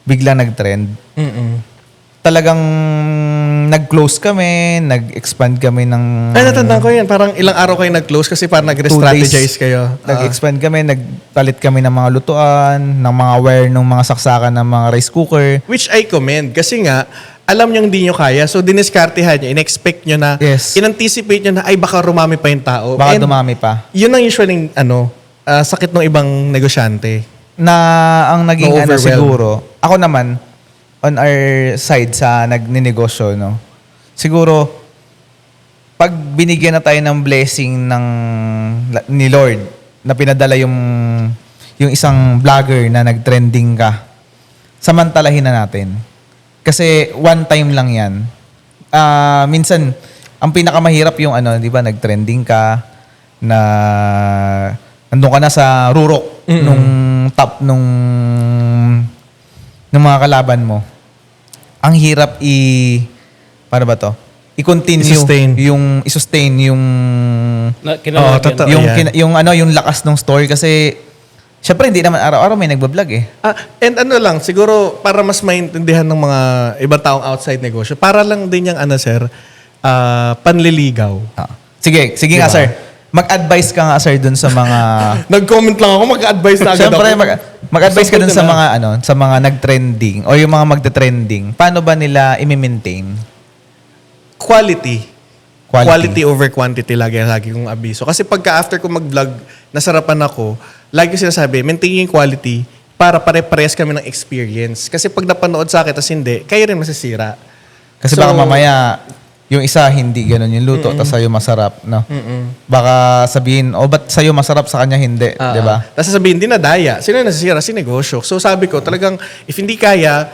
biglang nag-trend, talagang nag-close kami, nag-expand kami ng... Ay, natandaan ko yan. Parang ilang araw kayo nag-close kasi parang 2 nag-strategize days. kayo. Nag-expand kami, nagpalit kami ng mga lutuan, ng mga wire, ng mga saksakan ng mga rice cooker. Which I commend. Kasi nga, alam nyo hindi nyo kaya. So, diniskartehan nyo. In-expect nyo na, Yes. in-anticipate nyo na, ay, baka rumami pa yung tao. Baka And dumami pa. yun ang usually, sakit ng ibang negosyante. Na ang naging Na-overwhelm. siguro, ako naman, on our side sa nagninegosyo, no? Siguro, pag binigyan na tayo ng blessing ni Lord, na pinadala yung isang vlogger na nag-trending ka, samantalahin na natin. Kasi one time lang yan. Minsan, ang pinakamahirap yung di ba, nag-trending ka, na nandun ka na sa rurok nung top nung mga kalaban mo. Ang hirap paano ba to? I-continue i-sustain yung totoo. yung yung lakas ng story kasi syempre hindi naman araw-araw may nagba-vlog eh. And lang, siguro para mas maintindihan ng mga ibang taong outside negosyo, para lang din yung sir, panliligaw. Sige Diba? nga sir. Mag-advise ka nga sir dun sa mga Nag-comment lang ako, mag-advise na agad Siyempre, ako. mag-advise ka dun sa Sample mga sa mga nag-trending o yung mga magte-trending. Paano ba nila i-maintain? Quality over quantity lagi kong abiso. Kasi pagka after ko mag-vlog, nasarapan ako, lagi ko sinasabi, maintain yung quality para pare-parehas kami ng experience. Kasi pag napanood sa akin, tas hindi, kayo rin masisira. Kasi So, baka mamaya yung isa hindi ganun yung luto tapos sa'yo masarap, no? Baka sabihin, ba't sa'yo masarap sa kanya hindi, di ba? Tapos sasabihin, dinadaya. Sino yung nasisira? Si negosyo. So sabi ko, talagang, if hindi kaya,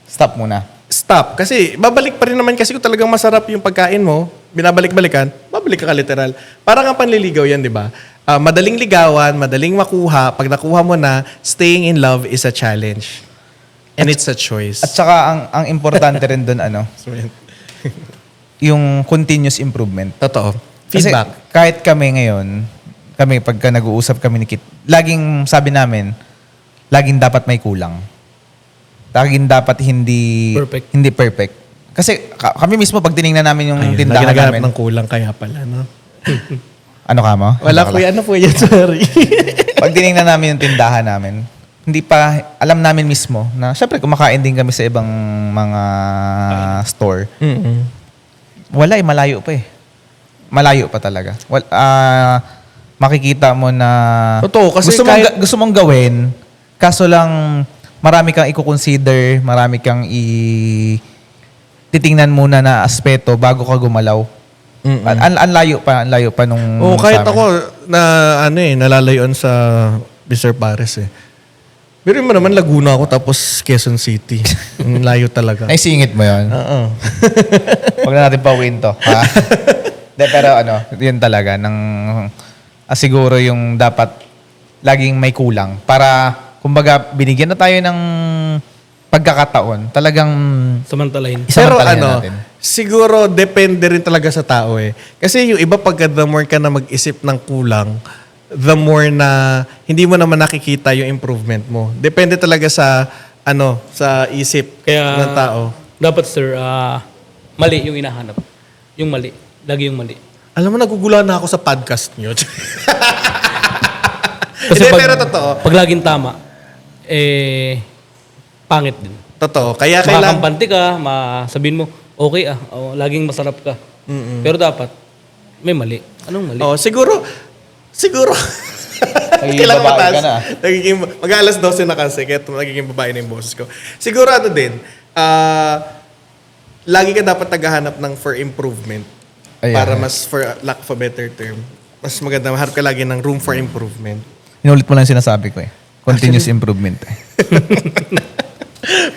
Stop muna. stop. Kasi babalik pa rin naman kasi kung talagang masarap yung pagkain mo, binabalik-balikan, babalik ka literal. Parang ang panliligaw yan, di ba? Madaling ligawan, madaling makuha. Pag nakuha mo na, staying in love is a challenge. And it's a choice. At saka ang importante rin doon So, yan. yung continuous improvement. Totoo. Kasi Feedback. kahit kami ngayon, pagka nag-uusap kami ni Kit, laging sabi namin, laging dapat may kulang. Laging dapat hindi perfect. Kasi kami mismo pag tinignan namin yung tindahan naghanap namin. ng kulang kaya pala, no? Ano ka mo? Wala po yan. Ano po yan? Sorry. Pag tinignan namin yung tindahan namin, hindi pa, alam namin mismo na syempre kumakain din kami sa ibang mga store. Wala malayo pa eh. Malayo pa talaga. Makikita mo na Totoo, kasi gusto mong gawin, kaso lang marami kang i-consider, marami kang titingnan muna na aspeto bago ka gumalaw. Ang layo pa nung Kahit sa amin. ako na nalalayon sa Mr. Pares eh. Pero mo naman Laguna ako tapos Quezon City. Ang layo talaga. Naisingit mo yun? Oo. Huwag na natin pauwiin to. Ha? De, pero yun talaga. Siguro yung dapat laging may kulang. Para, kumbaga, binigyan na tayo ng pagkakataon. Talagang Samantalahin. Pero isamantalahin natin. siguro depende rin talaga sa tao eh. Kasi yung iba pagka the more ka na mag-isip ng kulang, the more na hindi mo naman nakikita yung improvement mo. Depende talaga sa sa isip Kaya, ng tao. dapat sir, mali yung hinahanap. Yung mali. Lagi yung mali. Alam mo, nagugulan na ako sa podcast nyo. Kasi Hindi, pero totoo. Pag laging tama, pangit din. Totoo. Kaya kailangan... Makakampanti ka, sabihin mo, okay laging masarap ka. Pero dapat, may mali. Anong mali? Siguro... Nagiging Kailangan babae mataas. ka na. Mag-alas 12 na kasi, kaya nagiging babae na yung boses ko. Siguro din, lagi ka dapat naghahanap ng for improvement. Ayan. Para mas, for lack of a better term, mas maganda, mahanap ka lagi ng room for improvement. Inulit mo lang yung sinasabi ko eh. Continuous improvement eh.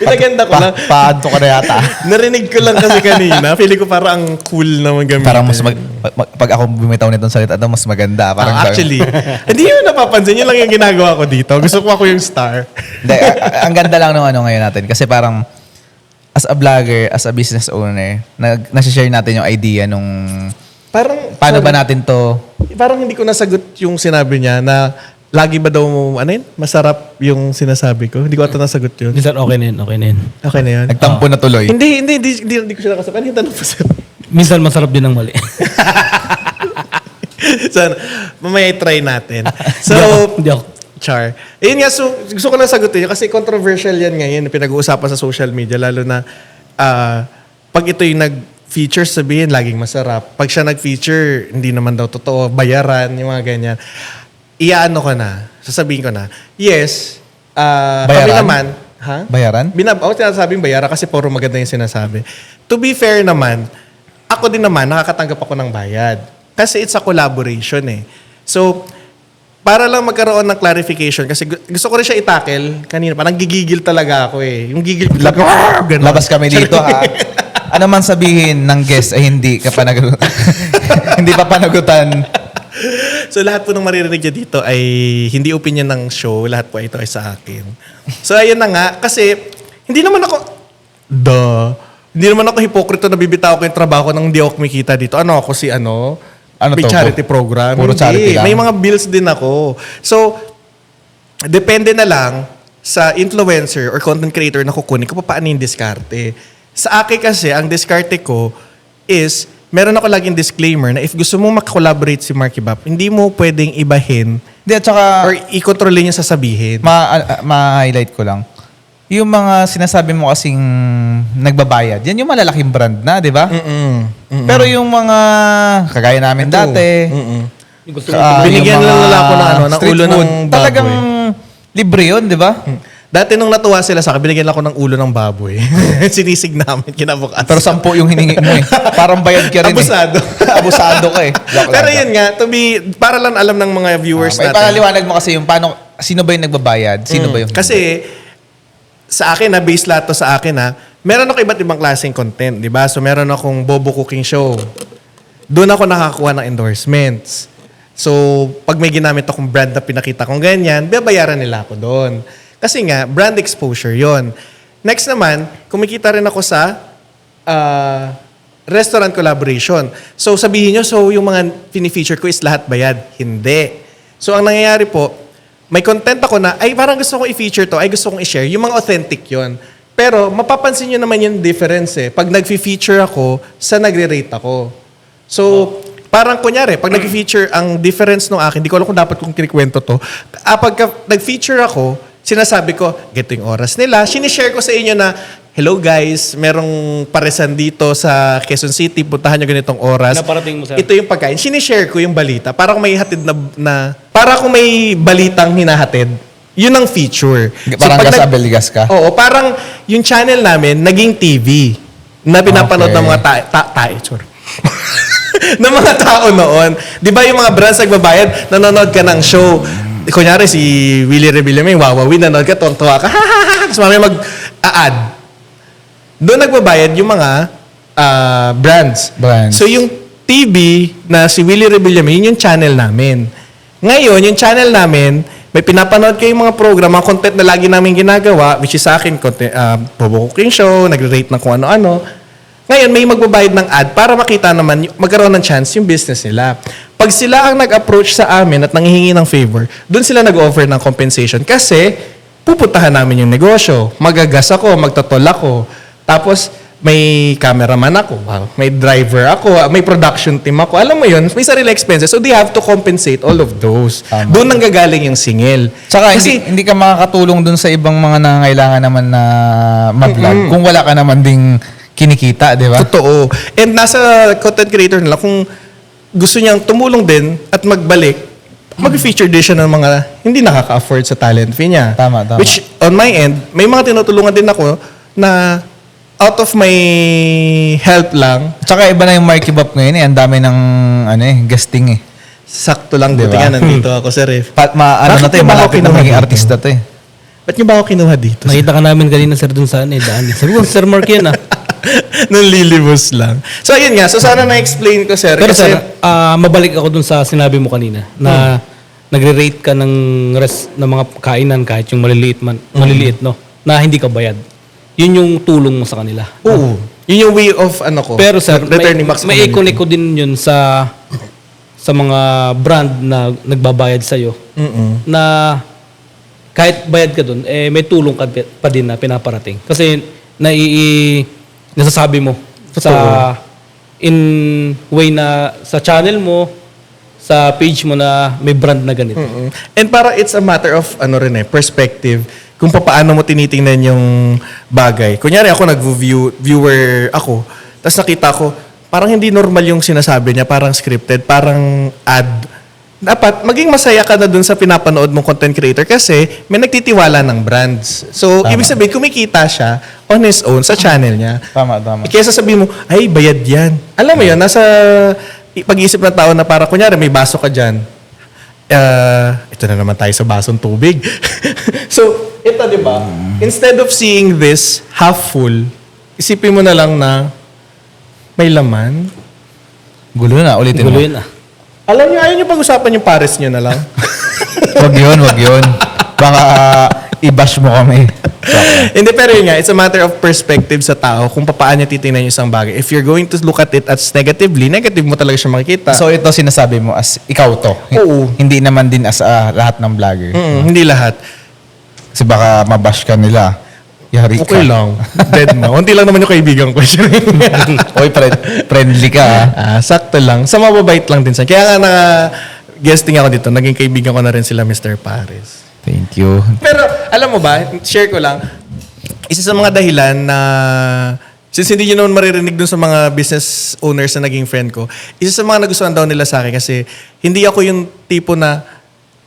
Pinaganda ko lang. Paanto ka na yata. Narinig ko lang kasi kanina. Feeling ko parang cool na magamit. Parang mas pag ako bumitaw nitong salita, mas maganda. Parang Actually, hindi mo napapansin. Yun lang yung ginagawa ko dito. Gusto ko ako yung star. Hindi, ang ganda lang ng ngayon natin. Kasi parang, as a vlogger, as a business owner, nasi-share natin yung idea nung paano ba natin to. Parang hindi ko nasagot yung sinabi niya na lagi ba daw masarap yung sinasabi ko. Hindi ko ata nasagot yun. Minsan okay na yun, okay na yun. Okay na yun. Nagtampo na tuloy. Hindi ko siya nakasabi. Ano yung tanong po sir? Minsan masarap din ang mali. So, mamaya try natin. So, Hindi ako. Char. Ayun nga, so, gusto ko lang sagutin yun kasi controversial yan ngayon, pinag-uusapan sa social media, lalo na pag ito yung nag-feature, sabihin, laging masarap. Pag siya nag-feature, hindi naman daw totoo, bayaran, yung mga ganyan. Iyaano ko na, sasabihin ko na, yes, kami Bayaran? naman, ha? Bayaran? Sinasabing bayaran kasi puro maganda yung sinasabi. To be fair naman, ako din naman, nakakatanggap ako ng bayad. Kasi it's a collaboration eh. So, para lang magkaroon ng clarification, kasi gusto ko rin siya itakel kanina. Parang gigigil talaga ako eh. Yung gigil ko. Ganun. Labas kami dito ha. Ano man sabihin ng guest ay hindi ka panagutan. Hindi pa panagutan. So lahat po ng maririnig niya dito ay hindi opinion ng show. Lahat po ito ay sa akin. So ayun na nga. Kasi hindi naman ako... Hindi naman ako hipokrito na bibitaw ko yung trabaho nang hindi ako kumikita dito. Ano ako si ano? May to? charity program. Puro Hindi. charity lang? May mga bills din ako. So, depende na lang sa influencer or content creator na kukunin ko paano yung diskarte. Sa akin kasi, ang diskarte ko is, meron ako laging disclaimer na if gusto mong makakolaborate si Marky Bap, hindi mo pwedeng ibahin Hindi, at saka, or i-control niya sasabihin. ma-highlight ko lang. Yung mga sinasabi mo kasing nagbabayad, yan yung malalaking brand na, di ba? Pero yung mga kagaya namin dati, Yung gusto Binigyan yung lang mga nila ako ng ng street ulo ng food, baboy. talagang libre yun, di ba? Dati nung natuwa sila sa akin, binigyan lang ako ng ulo ng baboy. Sinisig namin, kinabukas. Pero 10 yung hiningi mo eh. Parang bayad ka rin Abusado. eh. Abusado ka eh. Joke Pero lang. yun nga, para lang alam ng mga viewers May natin. paliwanag mo kasi yung sino ba yung nagbabayad? Sino ba yung... Kasi, sa akin base lahat to sa akin meron ako iba't ibang klaseng content, di ba? So, meron akong Bobo Cooking Show. Doon ako nakakuha ng endorsements. So, pag may ginamit akong brand na pinakita kong ganyan, babayaran nila ako doon. Kasi nga, brand exposure yon. Next naman, kumikita rin ako sa restaurant collaboration. So, sabihin nyo, so yung mga pinifeature ko is lahat bayad. Hindi. So, ang nangyayari po, may content ako na, ay parang gusto kong i-feature to, ay gusto kong i-share. Yung mga authentic yon. Pero, mapapansin nyo naman yung difference eh. Pag nag-feature ako, sa nagre-rate ako. So, parang kunyari, pag nag-feature, ang difference ng akin, di ko alam kung dapat kong kinikwento to. Pag nag-feature ako, sinasabi ko, ganito yung oras nila. Sinishare ko sa inyo na, hello guys, merong paresan dito sa Quezon City, puntahan nyo ganitong oras. Naparating mo sa... Ito yung pagkain. Sinishare ko yung balita. Para kung may hatid para kung may balitang hinahatid, yun ang feature. Parang pag gas abelgas ka? Oo, parang yung channel namin, naging TV na pinapanood Okay. ng mga tae. ng mga tao noon. Di ba yung mga brands nagbabayad, nanonood ka ng show. Kunyari si Willie Revilla may Wawawi, nanonood ka, tuwa ka, tapos mamaya mag-a-ad. Doon nagbabayad yung mga brands. So yung TV na si Willie Revilla yun yung channel namin. Ngayon, yung channel namin, may pinapanood kayong mga program, mga content na lagi namin ginagawa, which is sa akin, Bobo Cooking Show, nagre-rate ng kung ano-ano. Ngayon, may magbabayad ng ad para makita naman, magkaroon ng chance yung business nila. Pag sila ang nag-approach sa amin at nanghihingi ng favor, doon sila nag-offer ng compensation kasi pupuntahan namin yung negosyo. Magagas ako, magtotol ako. Tapos, may cameraman ako, may driver ako, may production team ako. Alam mo yun, may sarili expenses. So, they have to compensate all of those. Tama. Doon nanggagaling yung singil. Tsaka Kasi, hindi ka makakatulong dun sa ibang mga nangangailangan naman na mag-vlog kung wala ka naman ding kinikita, di ba? totoo. And nasa content creator nila, kung gusto niyang tumulong din at magbalik, mag-feature din siya ng mga hindi nakaka-afford sa talent fee niya. Tama. Which, on my end, may mga tinutulungan din ako na out of my help lang, Tsaka iba na yung Marky Bop ngayon eh. Ang dami ng guesting eh. sakto lang, Diba? buti nga nandito ako sa ref. Ano Bakit na to eh, niyo ba ako malapit na kinuha maging dito? artista to eh. Ba't niyo ba ako kinuha dito? Nakita ka namin kanina, sir, dun sa daan. Sabi ko, Sir Mark yan, ah. Nung lilibos lang. So, ayun nga. So, sana na-explain ko, sir. Pero kasi, sir, mabalik ako dun sa sinabi mo kanina na nagre-rate ka ng ng mga kainan kahit yung maliliit, no? Na hindi ka bayad. Yun yung tulong mo sa kanila. oo. Yun yung way of, Pero sir, returning back sa may community. iko-iko din yun sa mga brand na nagbabayad sa'yo Mm-mm. na kahit bayad ka dun, may tulong ka pa din na pinaparating. Kasi nasasabi mo sa in way na sa channel mo, sa page mo na may brand na ganito. Mm-mm. And para it's a matter of perspective kung paano mo tinitingnan yung bagay. Kunyari ako viewer ako, tapos nakita ko parang hindi normal yung sinasabi niya, parang scripted, parang ad. Dapat maging masaya ka na dun sa pinapanood mong content creator kasi may nagtitiwala ng brands. So, ibig sabihin, kumikita siya on his own sa channel niya. Tama. Kaya sasabihin mo, ay, bayad yan. Alam mo yun, nasa pag-iisip ng tao na parang, kunyari, may baso ka dyan. Ito na naman tayo sa basong tubig. So, ito, di ba? Instead of seeing this half full, isipin mo na lang na may laman. Gulo na, ulitin Gulo mo. yun, ah. Alam niyo, ayaw niyo pag-usapan yung pares niyo na lang. Wag yun. Baka i-bash mo kami. Hindi, pero yun nga, it's a matter of perspective sa tao kung paano niya titingnan yung isang bagay. If you're going to look at it as negatively, negative mo talaga siya makikita. So ito sinasabi mo as ikaw to. Oo. Hindi naman din as lahat ng vlogger. Hindi lahat. Kasi baka mabash ka nila. Yari ka. Okay lang. Dead na. Unti lang naman yung kaibigan ko. Oy, friendly ka ah. Sakto lang. Sa mababait lang din siya. Kaya nga guesting ako dito, naging kaibigan ko na rin sila Mr. Paris. Thank you. Pero alam mo ba, share ko lang, isa sa mga dahilan na since hindi nyo naman maririnig dun sa mga business owners na naging friend ko, isa sa mga nagustuhan daw nila sa akin kasi hindi ako yung tipo na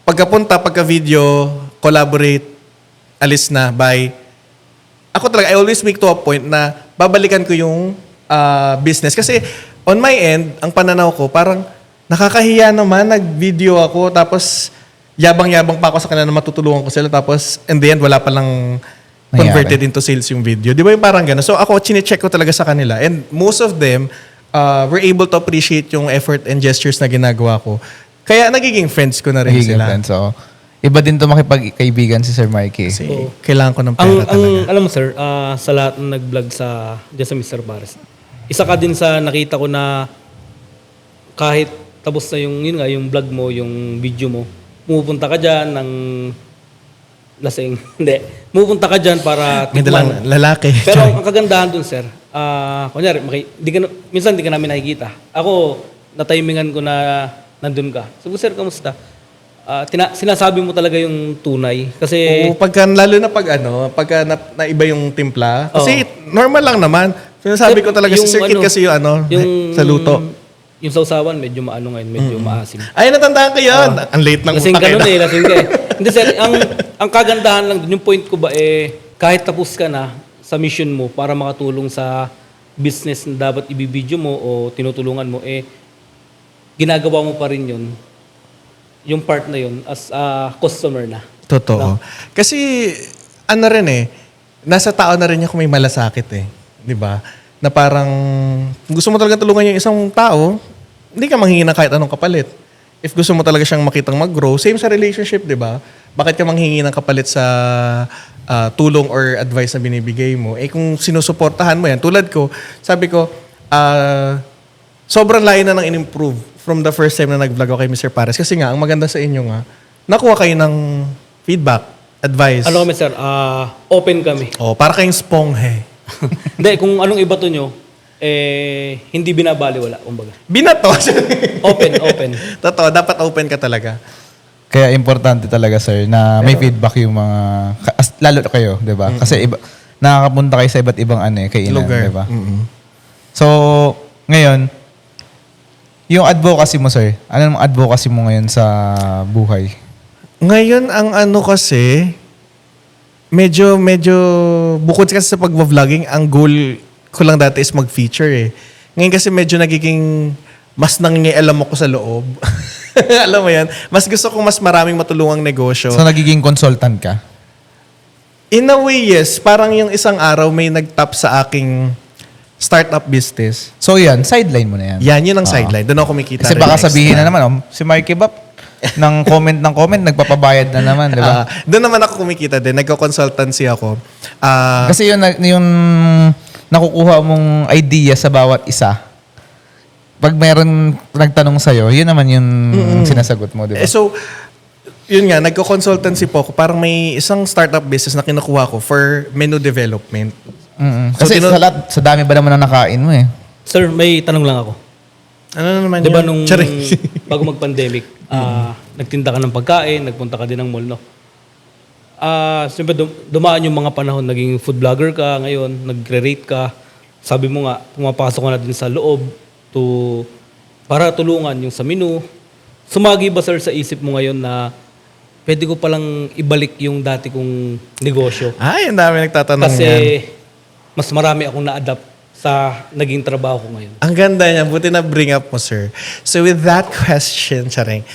pagka-video, collaborate, alis na, bye. Ako talaga, I always make to a point na babalikan ko yung business. Kasi on my end, ang pananaw ko, parang nakakahiya naman, nag-video ako, tapos yabang-yabang pa ako sa kanila na matutulungan ko sila, tapos in the end, wala palang converted into sales yung video. Di ba yung parang gano'n? So ako, chine-check ko talaga sa kanila. And most of them were able to appreciate yung effort and gestures na ginagawa ko. Kaya nagiging friends ko na rin Nagiging sila. friends, so iba din to makipagkaibigan si Sir Mikey. Kasi kailangan ko ng pera talaga. Alam mo sir, sa lahat ng nag-vlog dyan sa Mr. Paris, isa ka din sa nakita ko na kahit tapos na yung vlog mo, yung video mo, pumupunta ka dyan ng lasing. Hindi. Pumupunta ka dyan para Ganda lang, lalaki. Pero ang kagandahan dun, sir, kunyari, minsan di ka namin nakikita. Ako, na-timingan ko na nandun ka. Sabi ko, sir, kamusta? Sinasabi mo talaga yung tunay. Kasi, Lalo na pagka naiba yung timpla. Kasi normal lang naman. Sinasabi ko talaga sa circuit kasi yung sa luto. Yung sausawan, medyo maano ngayon, medyo maasim. Ay, natandaan ko yun. Ang late ng Lasing ka utak. nun lasing ka eh. Hindi sir, ang kagandahan lang dun, yung point ko ba kahit tapos ka na sa mission mo para makatulong sa business na dapat ibibidyo mo o tinutulungan mo, ginagawa mo pa rin yun, yung part na yun, as a customer na. Totoo. Kasi, ano rin nasa tao na rin niya kung may malasakit Di ba? Na parang, kung gusto mo talaga tulungan yung isang tao, hindi ka manghingi ng kahit anong kapalit. If gusto mo talaga siyang makitang mag-grow, same sa relationship, di ba? Bakit ka manghingi ng kapalit sa tulong or advice na binibigay mo? Kung sinusuportahan mo yan, tulad ko, sabi ko, sobrang layo na nang in-improve from the first time na nag-vlog ako kay Mr. Pares. Kasi nga, ang maganda sa inyo nga, nakuha kayo ng feedback, advice. Ano kami sir, open kami. Para kayong sponghe. Hindi, kung anong ibato nyo, hindi binabaliwala, kumbaga. Binato. Open. Totoo, dapat open ka talaga. Kaya importante talaga, sir, na may feedback yung mga, lalo na kayo, di ba? Kasi nakakapunta kayo sa iba't ibang kainan, Lugar. di ba? So, ngayon, yung advocacy mo, sir, ano ang advocacy mo ngayon sa buhay? Ngayon, ang kasi, medyo, bukod kasi sa pag-vlogging, ang goal ko lang dati is mag-feature Ngayon kasi medyo nagiging, mas nangingialam ako sa loob. Alam mo yan? Mas gusto kong mas maraming matulungang negosyo. So, nagiging consultant ka? In a way, yes. Parang yung isang araw may nag-tap sa aking startup business. So, yan, sideline mo na yan. Yan, yun ang sideline. Doon ako kumikita. Kasi baka sabihin na naman, si Marky Bap, ng comment, nagpapabayad na naman, di ba? Doon naman ako kumikita din. Nagko-consultancy ako. Kasi yung nakukuha mong idea sa bawat isa, pag meron nagtanong sa'yo, yun naman yung sinasagot mo, di ba? So, yun nga, nagko-consultancy po ako. Parang may isang startup business na kinukuha ko for menu development. So, Kasi sa dami ba naman ang nakain mo Sir, may tanong lang ako. Ano naman Di ba yun? nung Charing. bago mag-pandemic, nagtinda ka ng pagkain, nagpunta ka din ng mall, no? Siyempre, dumaan yung mga panahon, naging food vlogger ka ngayon, nagre-rate ka. Sabi mo nga, pumapasok ka na din sa loob para tulungan yung sa menu. Sumagi ba, sir, sa isip mo ngayon na pwede ko palang ibalik yung dati kong negosyo? Ay, ang dami nagtatanong Kasi yan. mas marami akong na-adapt sa naging trabaho ko ngayon. Ang ganda niya. Buti na bring up mo, sir. So with that question, Charing,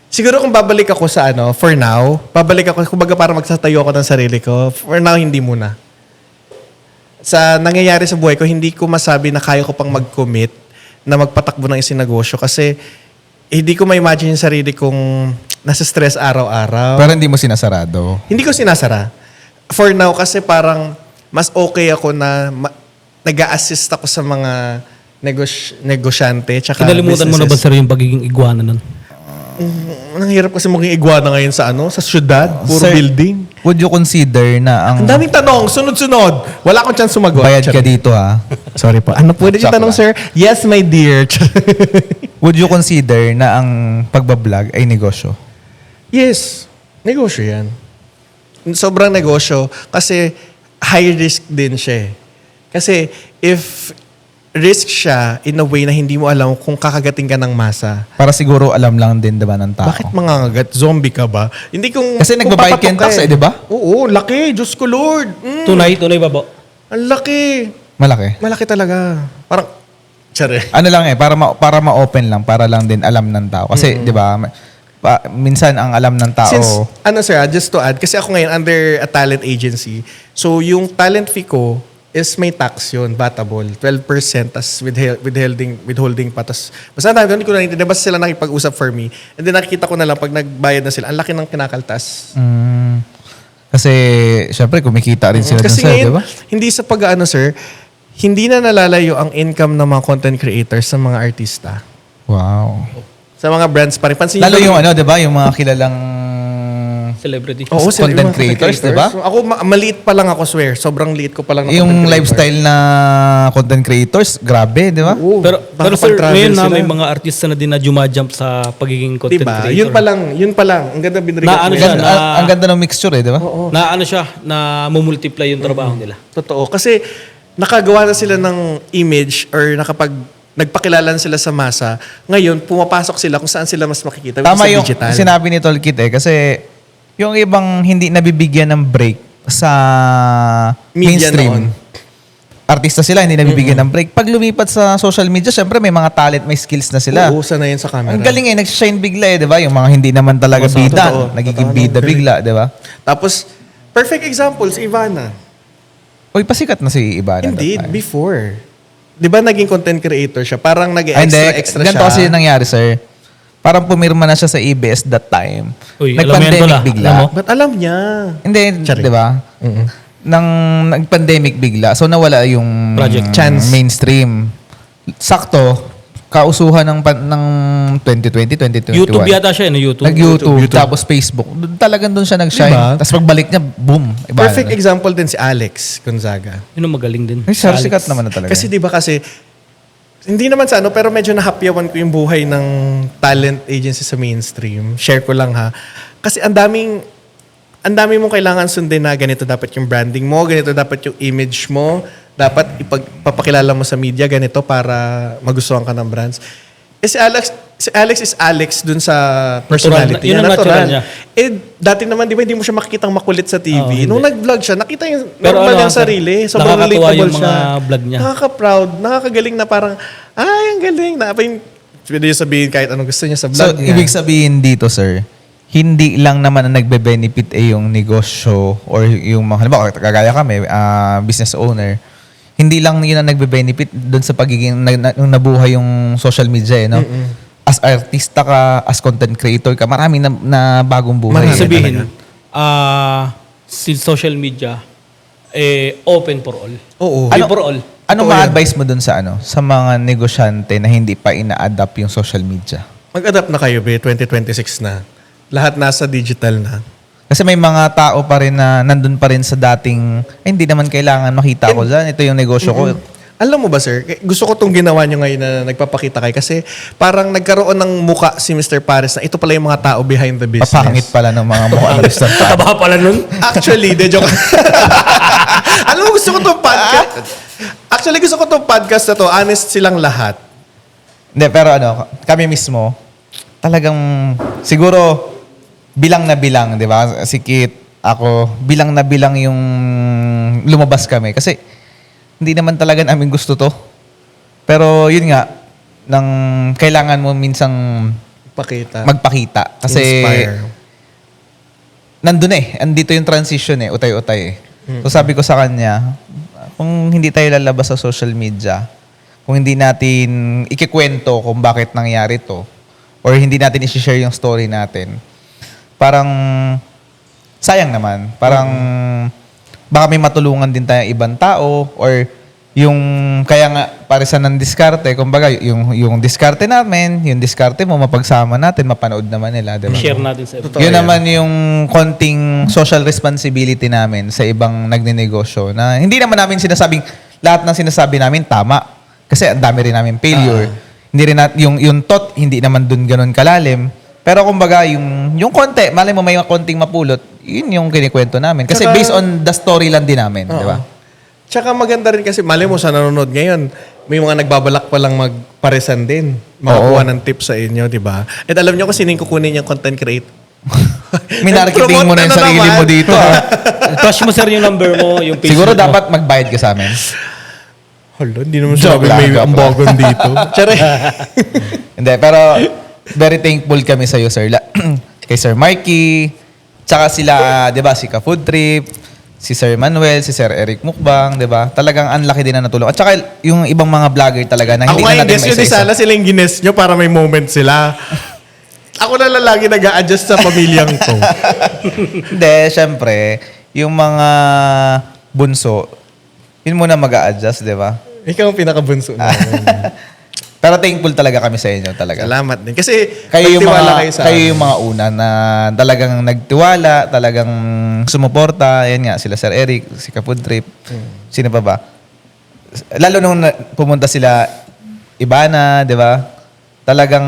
siguro kung babalik ako sa for now, babalik ako, kumbaga para magsatayo ako ng sarili ko, for now, hindi muna. Sa nangyayari sa buhay ko, hindi ko masabi na kaya ko pang mag-commit na magpatakbo ng isang negosyo kasi hindi ko ma-imagine yung sarili kong nasa stress araw-araw. Pero hindi mo sinasarado. Hindi ko sinasara. For now, kasi parang mas okay ako na nag-a-assist ako sa mga negosyante tsaka Kinalimutan mo na ba, businesses. sir, yung pagiging iguana nun? Ang hirap kasi maging iguana ngayon sa sa syudad, puro Sir, building. Would you consider na ang Ang daming tanong, sunod-sunod. Wala akong chance sumagot. bayad ka dito, ha? Sorry po. Ano pwede yung Joke tanong, lang. sir? Yes, my dear. Would you consider na ang pagbablog ay negosyo? Yes. Negosyo yan. Sobrang negosyo kasi high risk din siya. Kasi if risk siya in a way na hindi mo alam kung kakagating ka ng masa. Para siguro alam lang din, diba, ng tao. Bakit mangangagat? Zombie ka ba? Hindi kung... Kasi kung nagbabayad ka ng papatok tax, di ba? Oo, laki. Diyos ko, Lord. Tunay ba, bo? Ang laki. Malaki. Malaki talaga. Parang... Tsare. Ano lang para ma-open lang, para lang din alam ng tao. Kasi, di ba, minsan ang alam ng tao... Since, sir, just to add, kasi ako ngayon under a talent agency, so yung talent fee ko is may tax yun, batable, 12%, tas withholding pa. Tas, basta hindi ko naintindihan, basta sila nakipag-usap for me. And then nakikita ko na lang pag nagbayad na sila, ang laki ng kinakaltas. Kasi, syempre, kumikita rin sila dun, Kasi sir, ngayon, di ba? hindi sa sir, hindi na nalalayo ang income ng mga content creators sa mga artista. Wow. Sa mga brands pa rin. Pansin Lalo niyo ba yung di ba, yung mga kilalang Celebrity. Oo, sila, content yung mga creators, di ba? So, ako, maliit pa lang ako, swear. Sobrang liit ko pa lang. na Yung content creator. lifestyle na content creators, grabe, di ba? Oo, Pero sir, makapag-travel ngayon na sila. may mga artista na din na jumajump sa pagiging content Diba? creator. Yun pa lang. Ang ganda binrigat Na ano mo siya, yan. Ang ganda ng mixture, di ba? Na ano siya, na mumultiply yung trabaho nila. Totoo. Kasi nakagawa na sila ng image or nagpakilala na sila sa masa. Ngayon, pumapasok sila kung saan sila mas makikita. which is Tama sa yung digital. sinabi ni Tolkit kasi yung ibang hindi nabibigyan ng break sa Media mainstream. noon. artista sila, hindi nabibigyan ng break. Pag lumipat sa social media, syempre may mga talent, may skills na sila. Oo, sanay yun sa camera. Ang galing nag-shine bigla di ba? Yung mga hindi naman talaga Totoo, bida, totoo. nagiging Totoo, bida galing. bigla, di ba? Tapos, perfect example, si Ivana. Uy, pasikat na si Ivana. Indeed, that time. before. Di ba naging content creator siya? Parang Ay, hindi. nag-extra Ganito siya. kasi yung nangyari, sir. Parang pumirma na siya sa EBS that time. Uy, alam mo yan, Nag-pandemic Tol, bigla. alam mo? Ba't alam niya? Hindi, Sorry. di ba? Nang nag-pandemic bigla, so nawala yung Project. Chance. mainstream. Sakto, kausuhan ng 2020, 2021. YouTube yata siya, no? YouTube. Nag-YouTube, tapos Facebook. Talagang doon siya nag-shine. Diba? Tapos pagbalik niya, boom. Iba Perfect na. example din si Alex Gonzaga. Yun ang magaling din. Ay, sir, Alex. sikat naman na talaga. Kasi di ba kasi, hindi naman sa ano, pero medyo nahapyawan ko yung buhay ng talent agency sa mainstream. Share ko lang ha. Kasi ang dami mong kailangan sundin na ganito dapat yung branding mo, ganito dapat yung image mo, dapat ipagpapakilala mo sa media ganito para magustuhan ka ng brands. Eh si Alex is Alex dun sa personality Yun niya, ang natural niya. Eh dati naman di ba hindi mo siya makikitang makulit sa TV. hindi. Nung nag-vlog siya, nakita yung Pero normal ano, niyang sarili. Sobrang nakakatuwa relatable yung siya. mga vlog niya. Nakaka-proud, nakakagaling na parang, ang galing. Pwede niya sabihin kahit anong gusto niya sa So, vlog niya. ibig sabihin dito, sir, hindi lang naman ang nagbe-benefit yung negosyo or yung mga, halimbawa, kagaya kami, business owner, hindi lang yun ang nagbe-benefit doon sa pagiging nung nabuhay yung social media, no? As artista ka, as content creator ka, marami na bagong buhay. Marami. Sabihin, si social media, open for all. Oo. Free for all. Ano Totoo ma-advise mo doon sa sa mga negosyante na hindi pa ina-adapt yung social media? Mag-adapt na kayo, be. 2026 na. Lahat nasa digital na. Kasi may mga tao pa rin na nandun pa rin sa dating, ay, hindi naman kailangan makita ko dyan. Ito yung negosyo ko. Alam mo ba, sir, gusto ko itong ginawa nyo ngayon na nagpapakita kayo kasi parang nagkaroon ng muka si Mr. Paris na ito pala yung mga tao behind the business. Papangit pala ng mga mukha ng Mr. Pat. Tataba pala nun. Actually, de joke. Alam mo, gusto ko itong podcast. Actually, gusto ko itong podcast na to. Honest silang lahat. Hindi, pero kami mismo, talagang siguro bilang na bilang, di ba? Si Kit, ako, bilang na bilang yung lumabas kami. Kasi hindi naman talaga namin gusto to. Pero yun nga, kailangan mo minsang Pakita. magpakita. Kasi Inspire. nandun andito yung transition utay-utay So sabi ko sa kanya, kung hindi tayo lalabas sa social media, kung hindi natin ikikwento kung bakit nangyari to, or hindi natin i-share yung story natin, parang sayang naman. Parang baka may matulungan din tayong ibang tao, or yung kaya nga parisan ng diskarte, kumbaga yung diskarte namin, yung diskarte mo mapagsama natin, mapanood naman nila, di ba? Share natin sa Totoo. Yun yan. naman yung konting social responsibility namin sa ibang nagnenegosyo na hindi naman namin sinasabing lahat ng sinasabi namin tama. Kasi ang dami rin namin failure. Hindi rin yung thought hindi naman dun ganun kalalim. Pero kumbaga yung konti, malay mo may konting mapulot, yun yung kinikwento namin. Kasi Tsaka- based on the story lang din namin, di ba? Tsaka maganda rin kasi, mali mo sa nanonood ngayon, may mga nagbabalak pa lang magparisan din. Makakuha ng tips sa inyo, di ba? At alam nyo kung sino yung kukunin yung content creator. Minarketing mo na yung sarili mo dito. Touch mo sir yung number mo, yung Facebook Siguro mo. dapat magbayad ka sa amin. Hala, hindi naman Joke sabi lang, may joke ambagon dito. Tsara. Hindi, pero very thankful kami sa iyo, Sir. Kay Sir Marky, tsaka sila, di ba, si Ka Food Trip, si Sir Manuel, si Sir Eric Mukbang, di ba? Talagang ang laki din na natulong. At tsaka yung ibang mga vlogger talaga na Ako hindi nga na yung natin guess yun, di sana sila yung gines nyo para may moment sila. Ako na lang lagi nag-a-adjust sa pamilyang to. Hindi, syempre, yung mga bunso, yun muna mag-a-adjust, di ba? Ikaw ang pinakabunso namin. Pero thankful talaga kami sa inyo talaga. Salamat din. Kasi Kayo yung nagtiwala mga kayo sa kayo amin. yung mga una na talagang nagtiwala, talagang sumuporta. Yan nga sila Sir Eric, si Ka Food Trip. Sino pa ba? Lalo nung pumunta sila Ibana, 'di ba? Talagang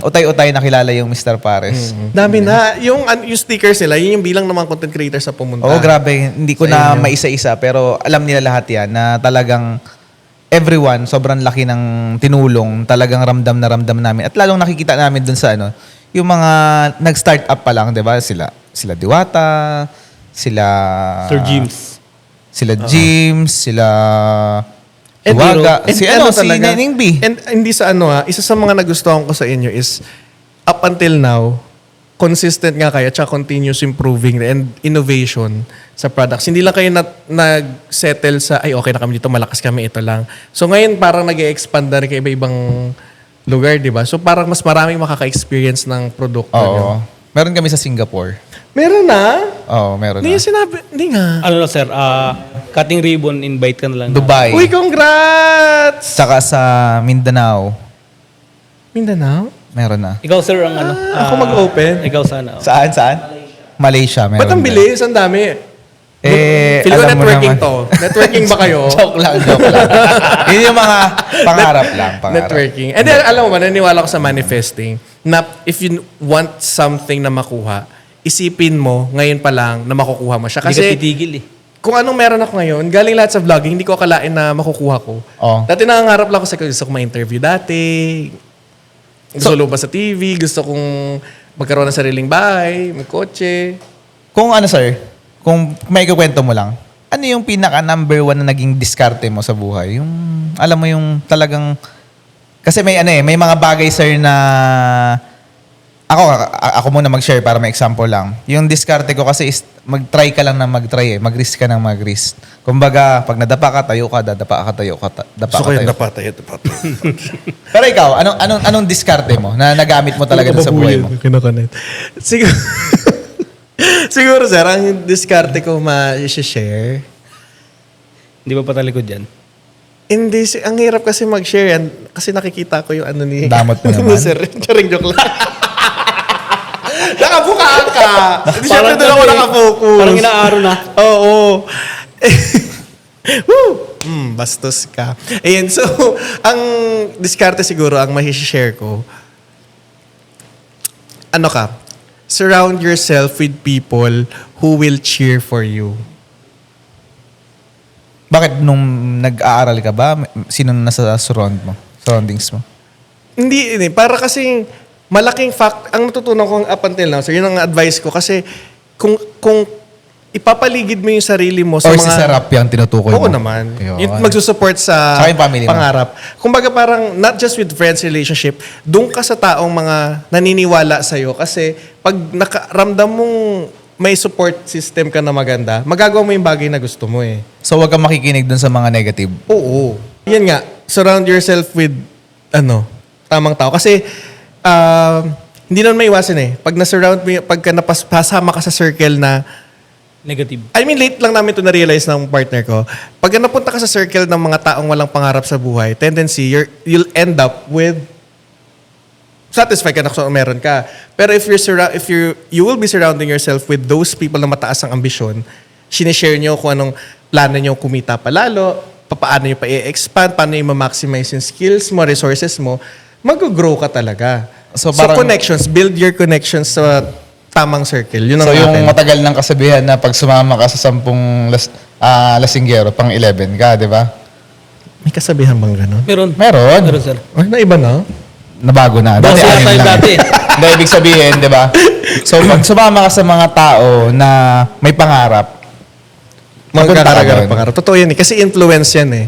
utay-utay nakilala yung Mr. Pares. Dami na. Yung stickers nila, yun yung bilang ng mga content creators sa pumunta. Oo, grabe. Hindi ko Sa na inyo. maisa-isa pero alam nila lahat 'yan na talagang everyone, sobrang laki ng tinulong. Talagang ramdam na ramdam namin. At lalong nakikita namin dun sa yung mga nag-start up pa lang, 'di ba? Sila Diwata, sila Sir James. sila James, sila Tuwaga. Si ano, si talaga, Neneng B. And hindi sa isa sa mga nagustuhan ko sa inyo is, up until now, consistent nga kayo, tsaka continuous improving and innovation sa products. Hindi lang kayo nag-settle sa, ay okay na kami dito, malakas kami, ito lang. So ngayon parang nag-e-expand na rin kayo iba-ibang lugar, di ba? So parang mas maraming makaka-experience ng produkto nyo. Oo. Meron kami sa Singapore. Meron na? Oo, meron Hindi na. yung sinabi, hindi nga. Ano na sir, cutting ribbon, invite ka na lang. Dubai. Uy, congrats! Tsaka sa Mindanao. Mindanao? Meron na. Ikaw sir ang ano? Ako mag-open? Ikaw sana. Saan? Malaysia, meron Ba't ang na. bilis? Ang dami. Feel ko alam mo networking naman. to. Networking ba kayo? Joke lang. Yun yung mga pangarap lang. Networking. And then, alam mo ba, naniniwala ko sa manifesting na if you want something na makuha, isipin mo ngayon pa lang na makukuha mo siya. Hindi ka Kasi titigil eh. kung anong meron ako ngayon, galing lahat sa vlogging, hindi ko akalain na makukuha ko. Oh. Dati nangangarap lang ako sa gusto kong ma-interview dati. Gusto lumabas sa TV, gusto kong magkaroon ng sariling bahay, may kotse. Kung ano sir, kung may kukwento mo lang, ano yung pinaka number one na naging diskarte mo sa buhay? Yung, alam mo yung talagang, kasi may may mga bagay sir na, ako muna mag-share para may example lang. Yung diskarte ko kasi is, mag-try ka lang na mag-try mag-risk ka ng mag-risk. Kumbaga, pag nadapa ka, tayo ka, dadapa ka, tayo ka, dapa ka, tayo. napatay. Pero ikaw, anong diskarte mo na nagamit mo talaga dun sa buhay mo? Kinakonect. Siguro, siguro sir, ang diskarte ko ma-share. Hindi ba patalikod yan? Hindi, ang hirap kasi mag-share yan. Kasi nakikita ko yung ano ni... Damot mo naman. Sir, charing joke lang. Nakabukaan ka. Hindi syempre doon ako nakafocus. Parang inaaro na. Oo. Woo! Bastos ka. Ayan, so, ang diskarte siguro, ang share ko, ano ka, surround yourself with people who will cheer for you. Bakit nung nag-aaral ka ba, sino nasa surroundings mo? Hindi, para kasing malaking fact, ang natutunan ko up until now, so yun ang advice ko, kasi kung ipapaligid mo yung sarili mo sa Or mga... si Sarap yung tinutukoy mo? Oo naman. Yun. Yung magsusupport sa Saka yung family mo. pangarap. Kumbaga parang not just with friends relationship, doon ka sa taong mga naniniwala sa'yo kasi pag nakaramdam mong may support system ka na maganda, magagawa mo yung bagay na gusto mo eh. So wag kang makikinig dun sa mga negative. Oo. Yan nga, surround yourself with tamang tao. Kasi hindi naman maiwasan eh. Pag na-surround mo, pagka napasama ka sa circle na Negative. I mean, late lang namin ito na-realize ng partner ko. Pag napunta ka sa circle ng mga taong walang pangarap sa buhay, tendency, you'll end up with satisfied ka na kung meron ka. Pero if you will be surrounding yourself with those people na mataas ang ambisyon, sinishare nyo kung anong plano nyo kumita palalo, paano nyo pa i-expand, paano nyo ma-maximize yung skills mo, resources mo, mag-grow ka talaga. So, So, parang- connections, build your connections sa tamang circle. Yun ang So yung akin. matagal ng kasabihan na pag sumama ka sa 10 lasinggero, pang 11 ka, di ba? May kasabihan bang gano'n? Meron. Meron. Meron sir. Ay, naiba na? Nabago na. Bago Dati na 6 tayo lang. dati. Hindi, ibig sabihin, di ba? So pag sumama ka sa mga tao na may pangarap, mapunta ka Magkakaragarap doon. pangarap. Totoo yan eh. Kasi influence yan eh.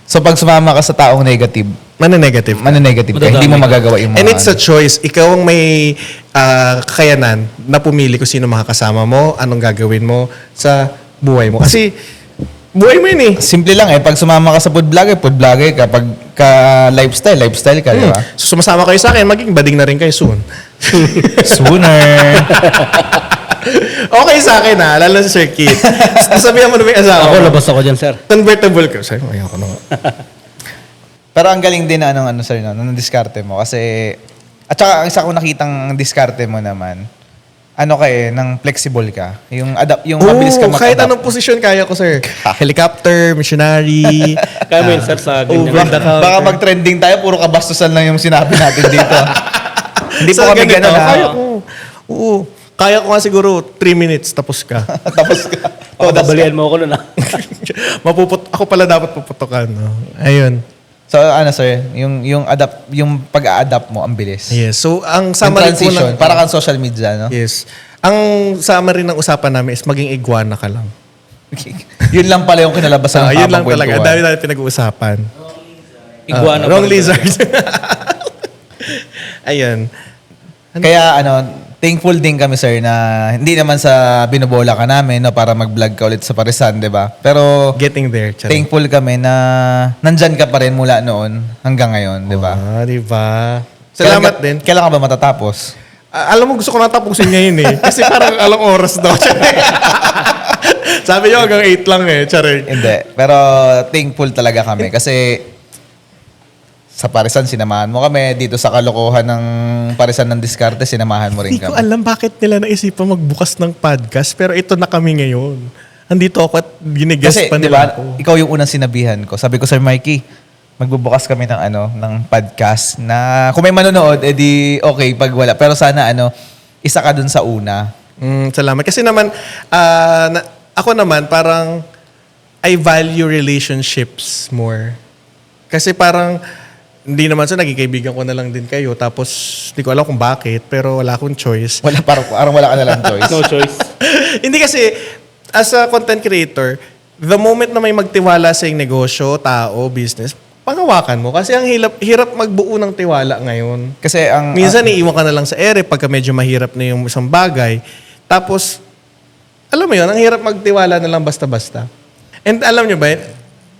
So pag sumama ka sa taong negative, Negative. negative ka, hindi mo magagawa yung mga... And it's a choice. Ikaw ang may kakayanan na pumili kung sino makakasama mo, anong gagawin mo sa buhay mo. Kasi buhay mo yun eh. Simple lang eh. Pag sumama ka sa food vlogger ka. Pag ka lifestyle ka, di ba? So sumasama kayo sa akin, maging bading na rin kayo soon. Sooner. Okay sa akin ha, lalo sa Sir Keith. Sabihan mo na may asawa Ako, ko. labas ako dyan sir. Convertible ka. Sabi mo, ayoko na. Pero ang galing din na sir, ng diskarte mo. Kasi, at saka ang isa ko nakitang diskarte mo naman, ng flexible ka. Yung mabilis ka kahit mag-adapt. anong posisyon kaya ko, sir. Helicopter, missionary. Kaya mo yun sir sa ganyan. Over the counter. Baka mag-trending tayo, puro kabastusan lang yung sinabi natin dito. Hindi po Sa kami ganito, ganun ha. Kaya ko. Oo. Kaya ko nga siguro 3 minutes, tapos ka. Tapos ka. Babalian mo ako nun ah. Ako pala dapat puputokan. No? Ayun. So sir, yung pag-a-adapt mo, ang bilis. Yes. So, ang Yung summary po transition, ng... para kang social media, no? Yes. Ang summary ng usapan namin is maging iguana ka lang. Yun lang pala yung kinalabasan ng Yun lang tamang talaga. kwentuhan. Dami natin pinag-uusapan. Iguana. Wrong pa rin lizard. Ayun. Kaya thankful din kami sir na hindi naman sa binubola ka namin no, para mag-vlog ka ulit sa Parisan, di ba? Pero Getting there. Charing. thankful kami na nandyan ka pa rin mula noon hanggang ngayon, di ba? Di ba? Salamat din. Kailan ka ba matatapos? Alam mo, gusto ko natapusin ngayon eh. Kasi parang alang oras daw. Sabi niyo hanggang 8 lang eh. Charing. Hindi. Pero thankful talaga kami kasi sa Parisan, sinamahan mo kami. Dito sa kalokohan ng Parisan ng Diskarte, sinamahan mo rin Hindi ko kami. alam bakit nila naisipan magbukas ng podcast, pero ito na kami ngayon. Andito ako at ginigest Kasi, pa di nila ba, ako. ikaw yung unang sinabihan ko. Sabi ko, Sir Mikey, magbubukas kami ng ng podcast na kung may manonood, edi okay pag wala. Pero sana isa ka dun sa una. Salamat. Kasi naman, ako naman parang I value relationships more. Kasi parang hindi naman sa naging kaibigan ko na lang din kayo. Tapos, hindi ko alam kung bakit, pero wala akong choice. Wala, parang wala ka na lang choice. No choice. Hindi kasi, as a content creator, the moment na may magtiwala sa yung negosyo, tao, business, panghawakan mo. Kasi ang hirap magbuo ng tiwala ngayon. Kasi Minsan, iiwan ka na lang sa ere pagka medyo mahirap na yung isang bagay. Tapos, alam mo yun, ang hirap magtiwala na lang basta-basta. And alam nyo ba,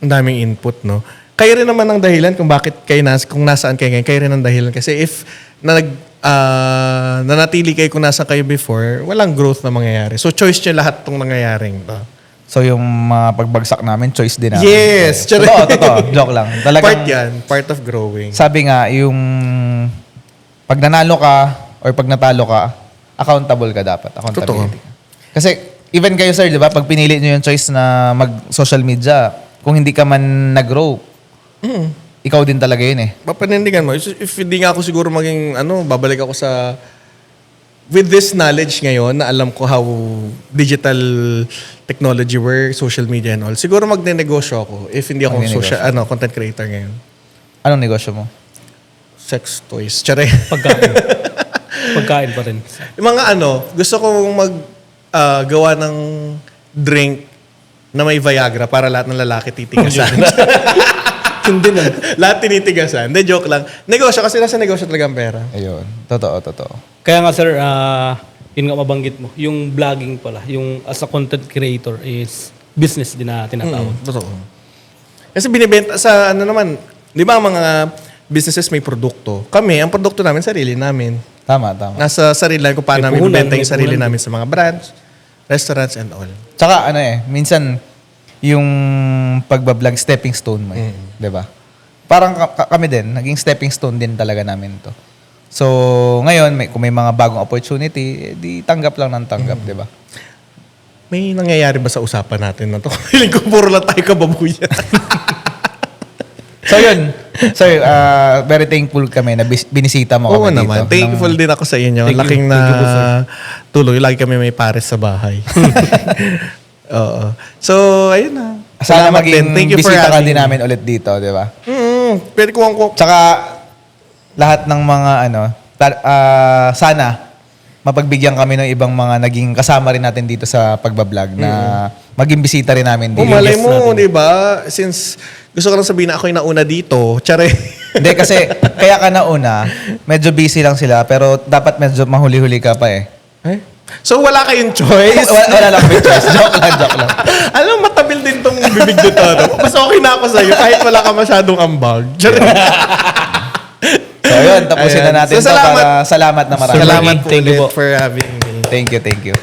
ang daming input, no? Kayo rin naman ang dahilan kung bakit kung nasaan kayo ngayon. Kayo rin ang dahilan. Kasi if nanatili kayo kung nasaan kayo before, walang growth na mangyayari. So, choice nyo lahat itong nangyayaring to. So yung mga pagbagsak namin, choice din namin. Yes! Totoo. Joke lang. Talagang, Part yan. Part of growing. sabi nga, yung pag nanalo ka or pag natalo ka, accountable ka dapat. Accountability. Kasi even kayo sir, di ba? Pag pinili nyo yung choice na mag-social media, kung hindi ka man nag-grow, ikaw din talaga yun eh. Papanindigan mo. If hindi nga ako siguro maging, babalik ako sa... With this knowledge ngayon, na alam ko how digital technology works, social media and all, siguro magne-negosyo ako if hindi ako content creator ngayon. Anong negosyo mo? Sex toys. Tsare. Pagkain. Pagkain pa rin. Yung mga gusto kong gawa ng drink na may Viagra para lahat ng lalaki titigasan. Hindi na. Lahat tinitigasan. Hindi, joke lang. Negosyo, kasi nasa negosyo talaga ang pera. Ayun. Totoo. Kaya nga sir, yun nga mabanggit mo, yung vlogging pala, yung as a content creator is business din na tinatawag. Totoo. Kasi binibenta sa naman, di ba ang mga businesses may produkto? Kami, ang produkto namin, sarili namin. Tama. Nasa sarili namin kung paano namin May puhunan, ibenta yung may sarili puhunan. namin sa mga brands, restaurants, and all. Tsaka minsan yung pagbablog stepping stone mo eh. 'Di ba? Parang kami din, naging stepping stone din talaga namin to. So, ngayon, kung may mga bagong opportunity, di tanggap lang ng tanggap, 'di ba? May nangyayari ba sa usapan natin na to? Feeling ko puro lang tayo kababuyan. So yun, sir, very thankful kami na binisita mo Oo kami naman. dito. Thankful din ako sa inyo. Thank you. Laking Thank you po, sir. tuloy. Lagi kami may pares sa bahay. Oo. So, ayun na. Sana Salamat maging din. Thank you for bisita ka having din me. namin ulit dito, di ba? Pwede ko Tsaka, lahat ng mga sana, mapagbigyan kami ng ibang mga naging kasama rin natin dito sa pagbablog na maging bisita rin namin dito. malay guest mo, natin. di ba? Since gusto ko lang sabihin na ako yung nauna dito. Tsare. Hindi, kasi kaya ka nauna, medyo busy lang sila, pero dapat medyo mahuli-huli ka pa eh. So, wala kayong choice? wala lang may choice. Joke lang. Alam, matabil din tong bibig dito. Mas okay na ako sa'yo kahit wala ka masyadong ambag. Tsare. So yun, tapusin Ayan. na natin So, to salamat. para salamat na marami. Salamat po Thank you ulit po. for having me. Thank you.